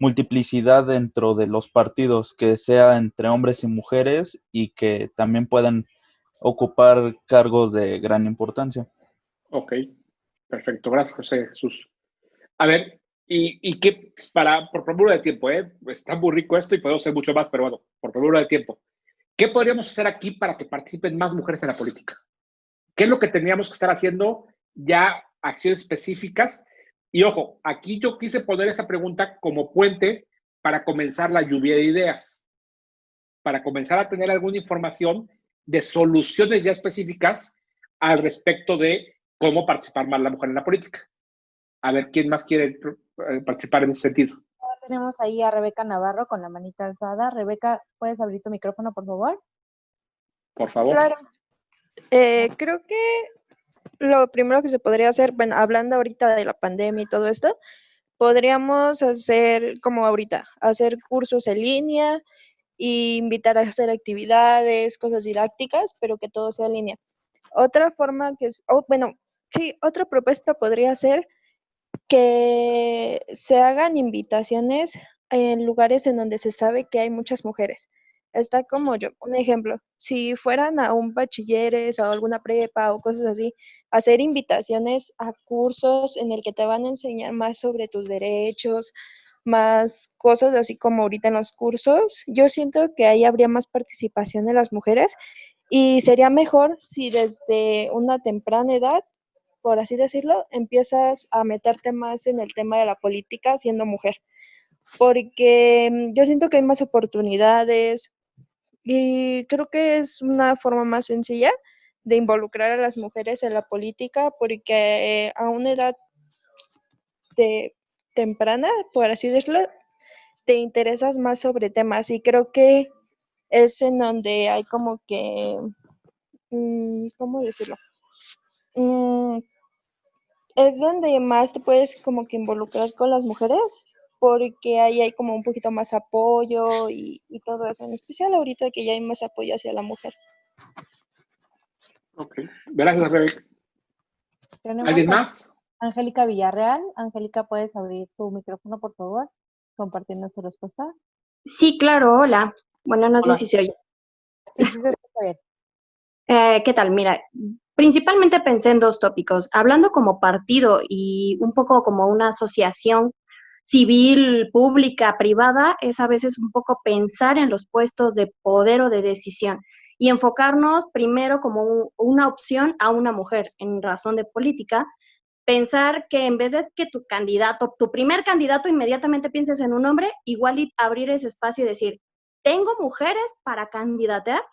multiplicidad dentro de los partidos, que sea entre hombres y mujeres y que también puedan ocupar cargos de gran importancia. Ok, perfecto. Gracias, José Jesús. A ver, y qué, por premura de tiempo, está muy rico esto y podemos hacer mucho más, pero bueno, por premura de tiempo, ¿qué podríamos hacer aquí para que participen más mujeres en la política? ¿Qué es lo que tendríamos que estar haciendo ya, acciones específicas? Y ojo, aquí yo quise poner esa pregunta como puente para comenzar la lluvia de ideas, para comenzar a tener alguna información de soluciones ya específicas al respecto de cómo participar más la mujer en la política. A ver, ¿quién más quiere participar en ese sentido? Tenemos ahí a Rebeca Navarro con la manita alzada. Rebeca, ¿puedes abrir tu micrófono, por favor? Por favor. Claro. Creo que lo primero que se podría hacer, bueno, hablando ahorita de la pandemia y todo esto, podríamos hacer como ahorita, hacer cursos en línea y invitar a hacer actividades, cosas didácticas, pero que todo sea en línea. Otra forma que es, bueno, sí, otra propuesta podría ser que se hagan invitaciones en lugares en donde se sabe que hay muchas mujeres. Está como yo, un ejemplo, si fueran a un bachilleres o alguna prepa o cosas así, hacer invitaciones a cursos en el que te van a enseñar más sobre tus derechos, más cosas así como ahorita en los cursos. Yo siento que ahí habría más participación de las mujeres y sería mejor si desde una temprana edad, por así decirlo, empiezas a meterte más en el tema de la política siendo mujer, porque yo siento que hay más oportunidades y creo que es una forma más sencilla de involucrar a las mujeres en la política, porque a una edad temprana, por así decirlo, te interesas más sobre temas y creo que es en donde hay como que, ¿cómo decirlo? Mm, es donde más te puedes como que involucrar con las mujeres, porque ahí hay como un poquito más apoyo y todo eso, en especial ahorita que ya hay más apoyo hacia la mujer. Ok, gracias, Rebeca. Tenemos ¿Alguien a más? Angélica Villarreal. Angélica, ¿puedes abrir tu micrófono, por favor? Compartirnos tu respuesta. Sí, claro, hola. Bueno, no sé Hola. si se oye. Sí, sí, se escucha bien. ¿Qué tal? Mira, principalmente pensé en dos tópicos. Hablando como partido y un poco como una asociación civil, pública, privada, es a veces un poco pensar en los puestos de poder o de decisión y enfocarnos primero como una opción a una mujer en razón de política. Pensar que en vez de que tu candidato, tu primer candidato, inmediatamente pienses en un hombre, igual y abrir ese espacio y decir, ¿tengo mujeres para candidatear?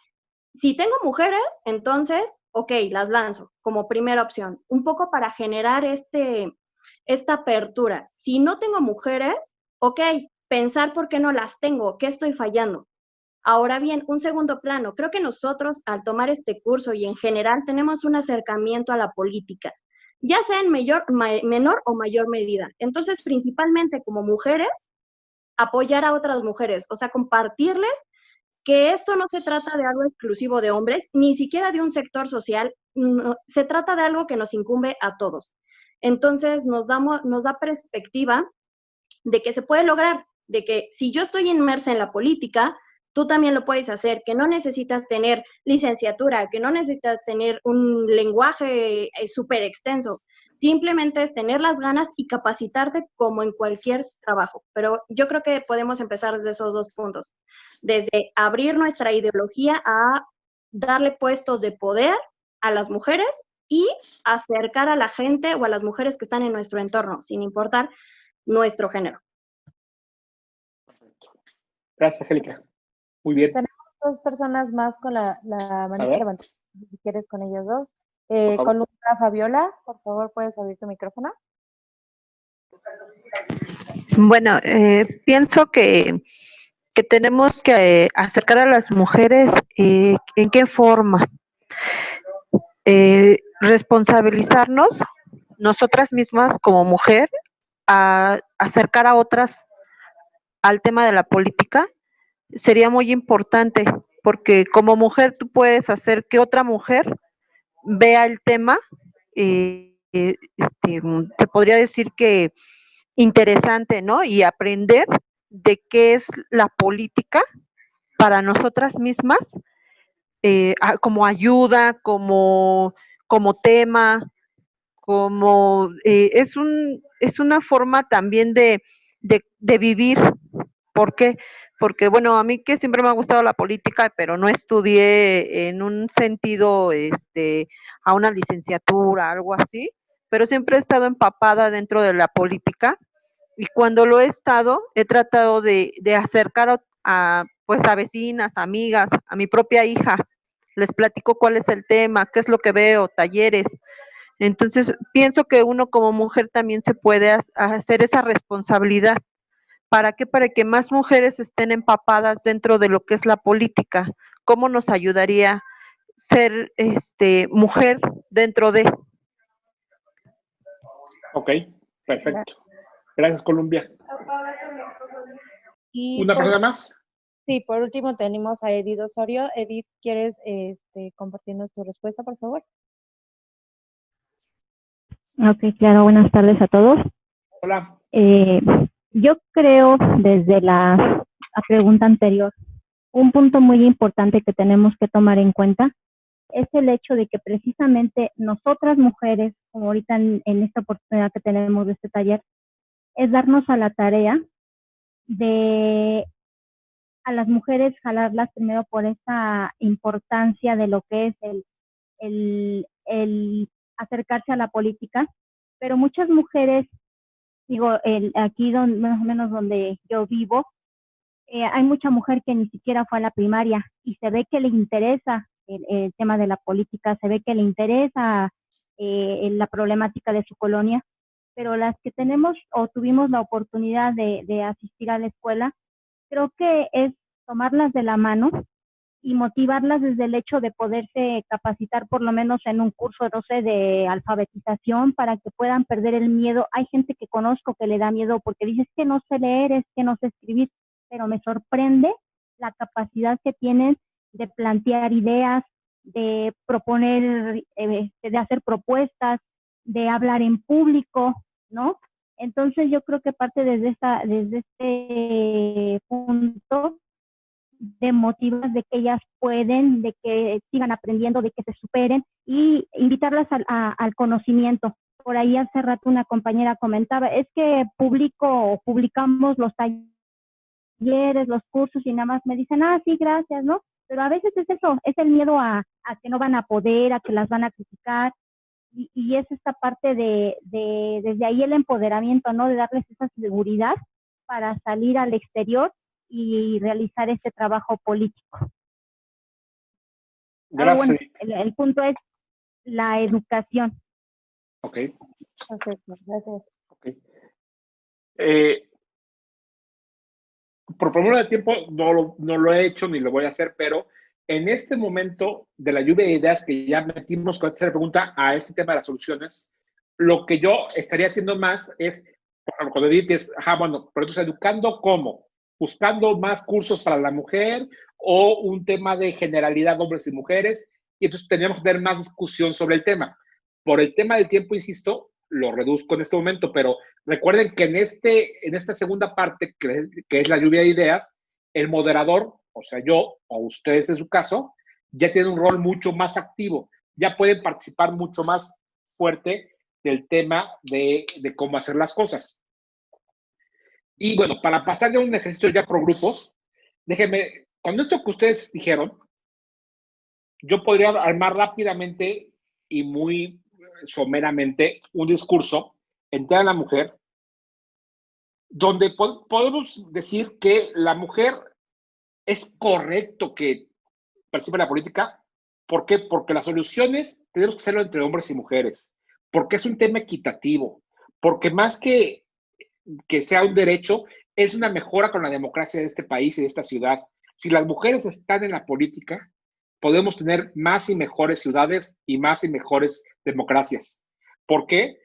Si tengo mujeres, entonces, ok, las lanzo como primera opción, un poco para generar esta apertura. Si no tengo mujeres, ok, pensar por qué no las tengo, qué estoy fallando. Ahora bien, un segundo plano, creo que nosotros al tomar este curso y en general tenemos un acercamiento a la política, ya sea en menor o mayor medida. Entonces, principalmente como mujeres, apoyar a otras mujeres, o sea, compartirles que esto no se trata de algo exclusivo de hombres, ni siquiera de un sector social, no, se trata de algo que nos incumbe a todos. Entonces, nos da perspectiva de que se puede lograr, de que si yo estoy inmersa en la política, tú también lo puedes hacer, que no necesitas tener licenciatura, que no necesitas tener un lenguaje súper extenso, simplemente es tener las ganas y capacitarte como en cualquier trabajo. Pero yo creo que podemos empezar desde esos dos puntos, desde abrir nuestra ideología a darle puestos de poder a las mujeres y acercar a la gente o a las mujeres que están en nuestro entorno, sin importar nuestro género. Gracias, Angélica. Muy bien. Tenemos dos personas más con la manita levantada, si quieres con ellos dos. Columna Fabiola, por favor, ¿puedes abrir tu micrófono? Bueno, pienso que tenemos que acercar a las mujeres, ¿en qué forma? Responsabilizarnos nosotras mismas como mujer a acercar a otras al tema de la política sería muy importante, porque como mujer tú puedes hacer que otra mujer vea el tema, se podría decir que interesante, ¿no? Y aprender de qué es la política para nosotras mismas, como ayuda, como tema, como es una forma también de vivir. ¿Por qué? Porque, bueno, a mí que siempre me ha gustado la política, pero no estudié en un sentido, a una licenciatura, algo así, pero siempre he estado empapada dentro de la política y cuando lo he estado, he tratado de acercar pues a vecinas, amigas, a mi propia hija, les platico cuál es el tema, qué es lo que veo, talleres. Entonces, pienso que uno como mujer también se puede hacer esa responsabilidad. ¿Para qué? Para que más mujeres estén empapadas dentro de lo que es la política. ¿Cómo nos ayudaría ser mujer dentro de? Ok, perfecto. Gracias, Colombia. Y ¿Una persona más? sí, por último tenemos a Edith Osorio. Edith, ¿quieres compartirnos tu respuesta, por favor? Ok, claro, buenas tardes a todos. Hola. Yo creo, desde la pregunta anterior, un punto muy importante que tenemos que tomar en cuenta es el hecho de que precisamente nosotras mujeres, como ahorita en esta oportunidad que tenemos de este taller, es darnos a la tarea de a las mujeres jalarlas primero por esa importancia de lo que es el acercarse a la política, pero muchas mujeres, digo, aquí más o menos donde yo vivo, hay mucha mujer que ni siquiera fue a la primaria y se ve que le interesa el tema de la política, se ve que le interesa la problemática de su colonia, pero las que tenemos o tuvimos la oportunidad de asistir a la escuela, creo que es tomarlas de la mano y motivarlas desde el hecho de poderse capacitar por lo menos en un curso, no sé, de alfabetización para que puedan perder el miedo. Hay gente que conozco que le da miedo porque dice, es que no sé leer, es que no sé escribir, pero me sorprende la capacidad que tienen de plantear ideas, de proponer, de hacer propuestas, de hablar en público, ¿no? Entonces yo creo que parte desde este punto de motivos de que ellas pueden, de que sigan aprendiendo, de que se superen y invitarlas al conocimiento. Por ahí hace rato una compañera comentaba, es que publicamos los talleres, los cursos y nada más me dicen, sí, gracias, ¿no? Pero a veces es eso, es el miedo a que no van a poder, a que las van a criticar y es esta parte desde ahí el empoderamiento, ¿no? De darles esa seguridad para salir al exterior y realizar este trabajo político. Gracias. Bueno, el punto es la educación. Ok. Perfecto, gracias. Okay. Por problema de tiempo no lo he hecho ni lo voy a hacer, pero en este momento de la lluvia de ideas que ya metimos con esta pregunta a este tema de las soluciones, lo que yo estaría haciendo más es, cuando dices, bueno, pero entonces educando ¿cómo? Buscando más cursos para la mujer o un tema de generalidad de hombres y mujeres, y entonces teníamos que tener más discusión sobre el tema. Por el tema del tiempo, insisto, lo reduzco en este momento, pero recuerden que en esta segunda parte, que es la lluvia de ideas, el moderador, o sea, yo o ustedes en su caso, ya tienen un rol mucho más activo, ya pueden participar mucho más fuerte del tema de cómo hacer las cosas. Y bueno, para pasar de un ejercicio ya por grupos, déjenme, con esto que ustedes dijeron, yo podría armar rápidamente y muy someramente un discurso entre la mujer, donde podemos decir que la mujer es correcto que participe en la política. ¿Por qué? Porque las soluciones tenemos que hacerlo entre hombres y mujeres, porque es un tema equitativo, porque más que sea un derecho, es una mejora con la democracia de este país y de esta ciudad. Si las mujeres están en la política, podemos tener más y mejores ciudades y más y mejores democracias. ¿Por qué?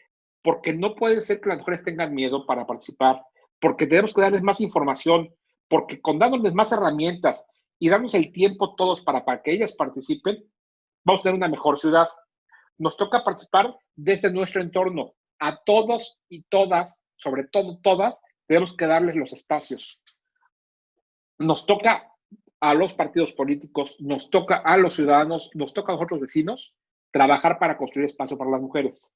Porque no puede ser que las mujeres tengan miedo para participar, porque tenemos que darles más información, porque con dándoles más herramientas y dándonos el tiempo todos para que ellas participen, vamos a tener una mejor ciudad. Nos toca participar desde nuestro entorno. A todos y todas, sobre todo todas, tenemos que darles los espacios. Nos toca a los partidos políticos, nos toca a los ciudadanos, nos toca a nosotros vecinos trabajar para construir espacio para las mujeres,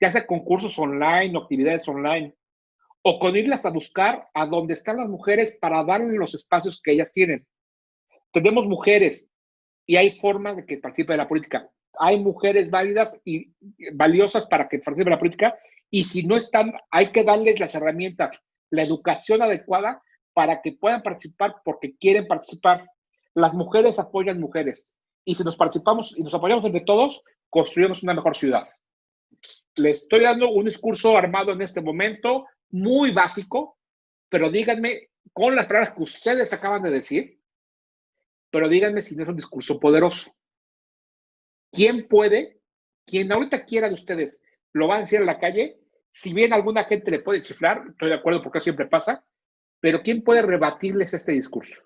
ya sea con cursos online o actividades online, o con irlas a buscar a donde están las mujeres para darles los espacios que ellas tienen. Tenemos mujeres y hay formas de que participen en la política. Hay mujeres válidas y valiosas para que participen en la política, y si no están, hay que darles las herramientas, la educación adecuada para que puedan participar porque quieren participar. Las mujeres apoyan mujeres, y si nos participamos y nos apoyamos entre todos, construimos una mejor ciudad. Les estoy dando un discurso armado en este momento, muy básico, pero díganme con las palabras que ustedes acaban de decir, pero díganme si no es un discurso poderoso. ¿Quién puede, quien ahorita quiera de ustedes, lo va a decir en la calle Si bien a alguna gente le puede chiflar, estoy de acuerdo porque siempre pasa, pero ¿quién puede rebatirles este discurso?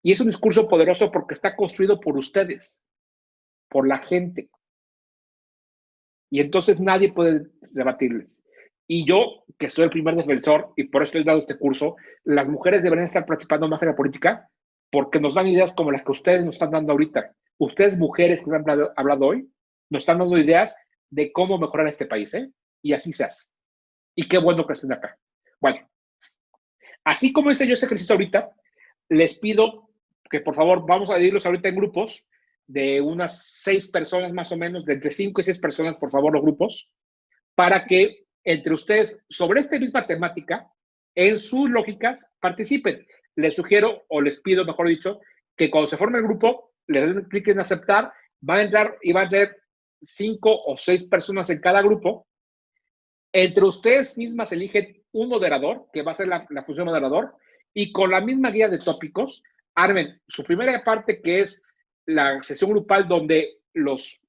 Y es un discurso poderoso porque está construido por ustedes, por la gente. Y entonces nadie puede rebatirles. Y yo, que soy el primer defensor, y por eso he dado este curso, las mujeres deberían estar participando más en la política porque nos dan ideas como las que ustedes nos están dando ahorita. Ustedes, mujeres que han hablado hoy, nos están dando ideas de cómo mejorar este país, ¿eh? Y así se hace. Y qué bueno que estén acá. Bueno, así como hice yo este ejercicio ahorita, les pido que por favor vamos a dividirlos ahorita en grupos de unas 6 personas más o menos, de entre 5 y 6 personas, por favor, los grupos, para que entre ustedes, sobre esta misma temática, en sus lógicas, participen. Les sugiero, o les pido, mejor dicho, que cuando se forme el grupo, le den clic en aceptar, van a entrar y van a tener 5 o 6 personas en cada grupo. Entre ustedes mismas eligen un moderador, que va a ser la función moderador, y con la misma guía de tópicos, armen su primera parte, que es la sesión grupal, donde los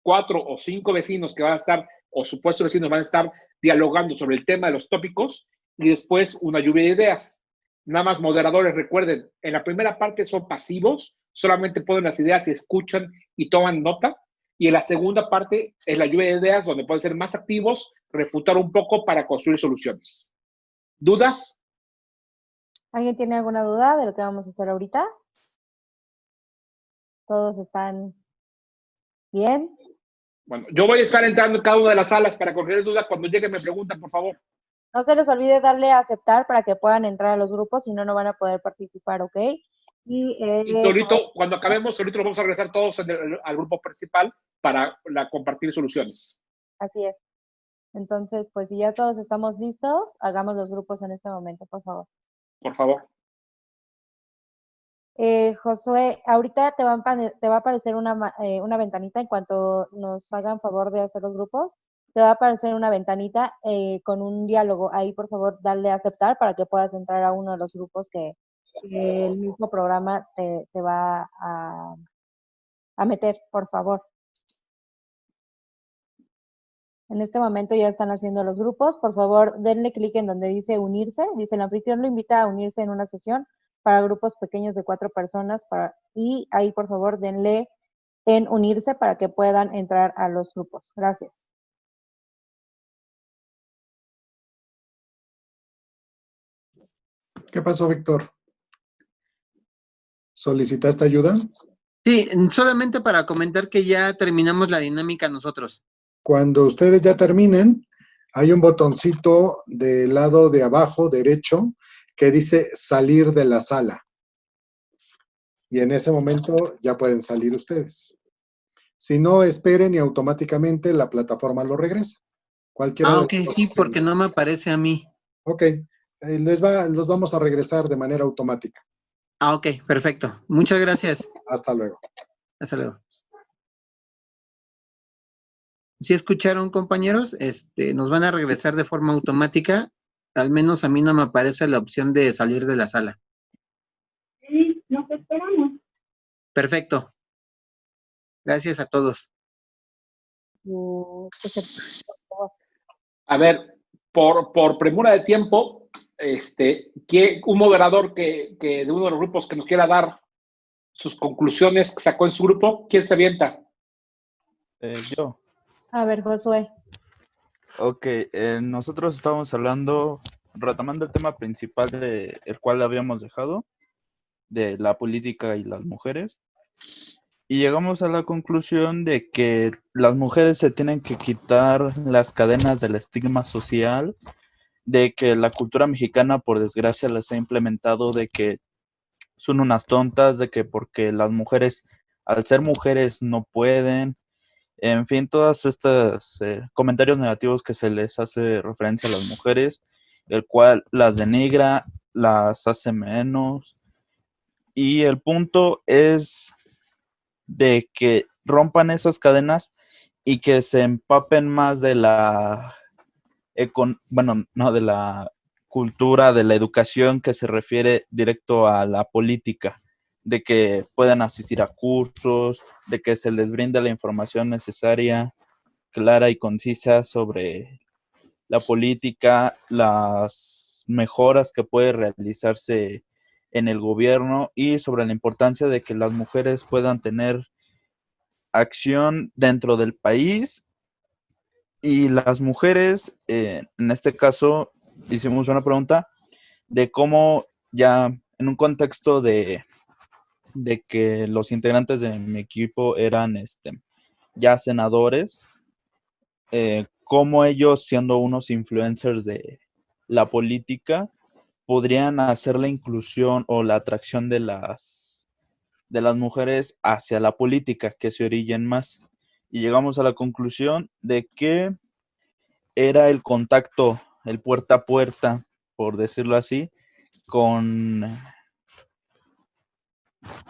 4 o 5 vecinos que van a estar, o supuestos vecinos, van a estar dialogando sobre el tema de los tópicos, y después una lluvia de ideas. Nada más, moderadores, recuerden, en la primera parte son pasivos, solamente ponen las ideas y escuchan y toman nota. Y en la segunda parte es la lluvia de ideas, donde pueden ser más activos, refutar un poco para construir soluciones. ¿Dudas? ¿Alguien tiene alguna duda de lo que vamos a hacer ahorita? ¿Todos están bien? Bueno, yo voy a estar entrando en cada una de las salas para corregir dudas. Cuando lleguen me preguntan, por favor. No se les olvide darle a aceptar para que puedan entrar a los grupos, si no, no van a poder participar, ¿ok? Y solito, cuando acabemos, solito vamos a regresar todos al grupo principal para compartir soluciones. Así es. Entonces, pues si ya todos estamos listos, hagamos los grupos en este momento, por favor. Por favor. Josué, ahorita te va a aparecer una ventanita en cuanto nos hagan favor de hacer los grupos. Te va a aparecer una ventanita con un diálogo. Ahí, por favor, darle a aceptar para que puedas entrar a uno de los grupos que el mismo programa te va a meter, por favor. En este momento ya están haciendo los grupos. Por favor, denle clic en donde dice unirse. Dice, el anfitrión lo invita a unirse en una sesión para grupos pequeños de 4 personas. Y ahí, por favor, denle en unirse para que puedan entrar a los grupos. Gracias. ¿Qué pasó, Víctor? ¿Solicitaste ayuda? Sí, solamente para comentar que ya terminamos la dinámica nosotros. Cuando ustedes ya terminen, hay un botoncito del lado de abajo derecho que dice salir de la sala. Y en ese momento ya pueden salir ustedes. Si no, esperen y automáticamente la plataforma lo regresa. Cualquiera ok, sí, porque no me aparece a mí. Ok, los vamos a regresar de manera automática. Ok, perfecto. Muchas gracias. Hasta luego. Hasta luego. ¿Sí escucharon, compañeros? Nos van a regresar de forma automática. Al menos a mí no me aparece la opción de salir de la sala. Sí, nos esperamos. Perfecto. Gracias a todos. A ver, por premura de tiempo, un moderador que de uno de los grupos que nos quiera dar sus conclusiones que sacó en su grupo, ¿quién se avienta? Yo. A ver, Josué. Ok, nosotros estábamos hablando, retomando el tema principal el cual habíamos dejado, de la política y las mujeres, y llegamos a la conclusión de que las mujeres se tienen que quitar las cadenas del estigma social, de que la cultura mexicana, por desgracia, les ha implementado de que son unas tontas, de que porque las mujeres, al ser mujeres, no pueden. En fin, todos estos comentarios negativos que se les hace referencia a las mujeres, el cual las denigra, las hace menos. Y el punto es de que rompan esas cadenas y que se empapen más de la, de la cultura, de la educación que se refiere directo a la política, de que puedan asistir a cursos, de que se les brinde la información necesaria, clara y concisa sobre la política, las mejoras que puede realizarse en el gobierno y sobre la importancia de que las mujeres puedan tener acción dentro del país. Y las mujeres, en este caso, hicimos una pregunta de cómo ya en un contexto de que los integrantes de mi equipo eran ya senadores, cómo ellos, siendo unos influencers de la política, podrían hacer la inclusión o la atracción de las mujeres hacia la política, que se orillen más. Y llegamos a la conclusión de que era el contacto, el puerta a puerta, por decirlo así, con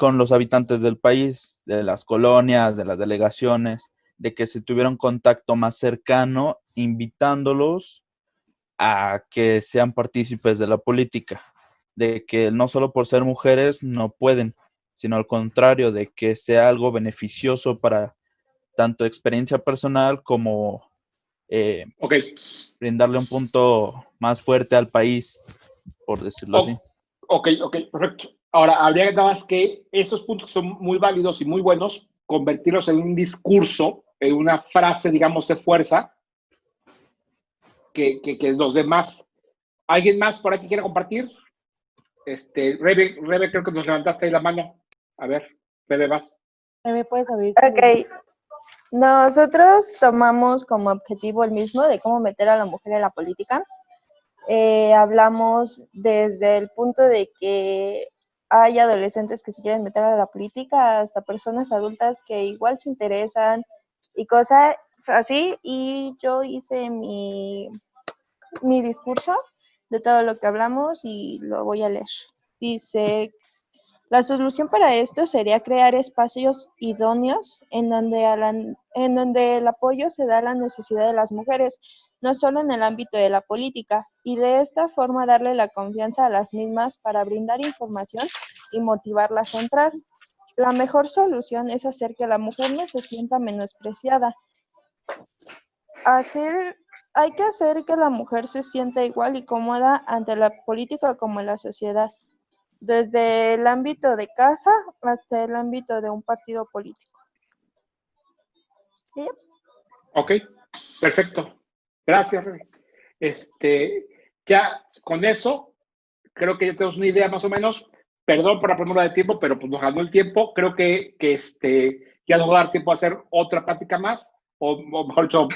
los habitantes del país, de las colonias, de las delegaciones, de que se tuviera un contacto más cercano, invitándolos a que sean partícipes de la política, de que no solo por ser mujeres no pueden, sino al contrario, de que sea algo beneficioso para tanto experiencia personal como brindarle un punto más fuerte al país, por decirlo así. Ok, perfecto. Ahora, habría nada más que esos puntos que son muy válidos y muy buenos, convertirlos en un discurso, en una frase, digamos, de fuerza, que los demás. ¿Alguien más por aquí quiere compartir? Rebe, creo que nos levantaste ahí la mano. A ver, Rebe, vas. Rebe, puedes abrir. Ok. Nosotros tomamos como objetivo el mismo de cómo meter a la mujer en la política. Hablamos desde el punto de que hay adolescentes que se quieren meter a la política, hasta personas adultas que igual se interesan y cosas así. Y yo hice mi discurso de todo lo que hablamos y lo voy a leer. Dice: la solución para esto sería crear espacios idóneos en donde el apoyo se da a la necesidad de las mujeres, no solo en el ámbito de la política, y de esta forma darle la confianza a las mismas para brindar información y motivarlas a entrar. La mejor solución es hacer que la mujer no se sienta menospreciada. Hay que hacer que la mujer se sienta igual y cómoda ante la política como en la sociedad, desde el ámbito de casa hasta el ámbito de un partido político. ¿Sí? Ok, perfecto. Gracias, Rebe. Ya con eso, creo que ya tenemos una idea más o menos. Perdón por la premura de tiempo, pero pues nos ganó el tiempo. Creo que ya nos va a dar tiempo a hacer otra plática más, o mejor dicho,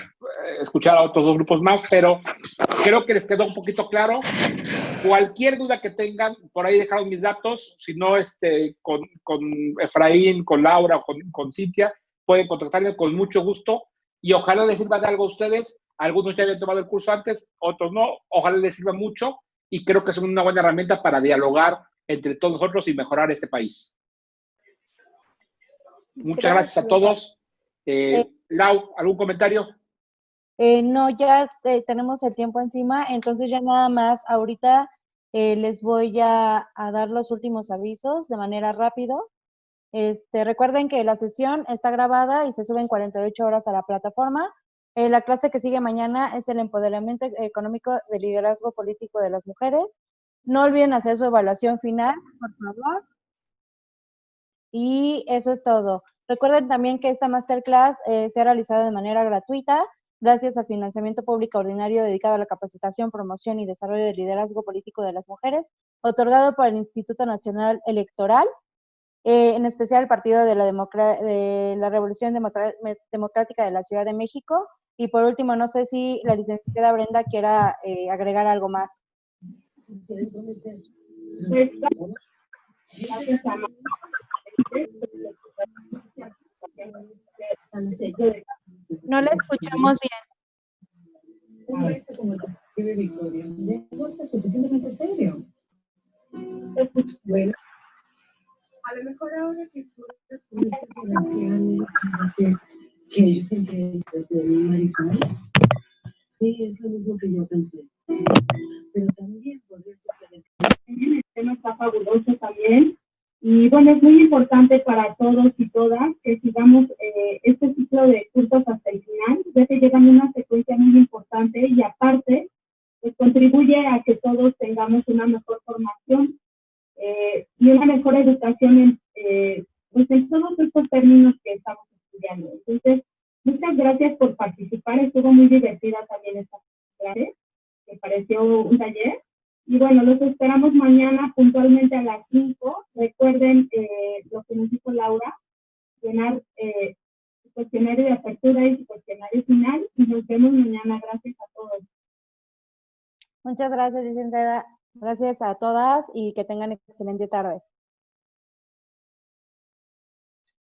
escuchar a otros dos grupos más, pero creo que les quedó un poquito claro. Cualquier duda que tengan, por ahí dejaron mis datos, si no, con Efraín, con Laura o con Cintia, pueden contactarme con mucho gusto y ojalá les sirva de algo a ustedes. Algunos ya habían tomado el curso antes, otros no, ojalá les sirva mucho y creo que son una buena herramienta para dialogar entre todos nosotros y mejorar este país. Muchas gracias a todos. Lau, ¿algún comentario? No, ya tenemos el tiempo encima, entonces ya nada más ahorita les voy a dar los últimos avisos de manera rápido. Recuerden que la sesión está grabada y se sube en 48 horas a la plataforma. La clase que sigue mañana es el empoderamiento económico del liderazgo político de las mujeres. No olviden hacer su evaluación final, por favor. Y eso es todo. Recuerden también que esta masterclass se ha realizado de manera gratuita, gracias al financiamiento público ordinario dedicado a la capacitación, promoción y desarrollo del liderazgo político de las mujeres, otorgado por el Instituto Nacional Electoral, en especial el Partido de la Revolución Democrática de la Ciudad de México. Y por último, no sé si la licenciada Brenda quiera agregar algo más. No la escuchamos bien. Un reto como el que de Victoria no está suficientemente serio. Bueno, a lo mejor ahora que tú estás con esas relaciones que ellos siempre expresan marihuana, sí, es lo mismo que yo pensé. Pero también podría ser que el tema está fabuloso también. Y bueno, es muy importante para todos y todas que sigamos este ciclo de cursos hasta el final, ya que llevan una secuencia muy importante y aparte, pues contribuye a que todos tengamos una mejor formación y una mejor educación pues en todos estos términos que estamos estudiando. Entonces, muchas gracias por participar, estuvo muy divertida también esta clase, me pareció un taller. Y bueno, los esperamos mañana puntualmente a las 5. Recuerden lo que nos dijo Laura, llenar su cuestionario de apertura y su cuestionario final. Y nos vemos mañana. Gracias a todos. Muchas gracias, licenciada. Gracias a todas y que tengan excelente tarde.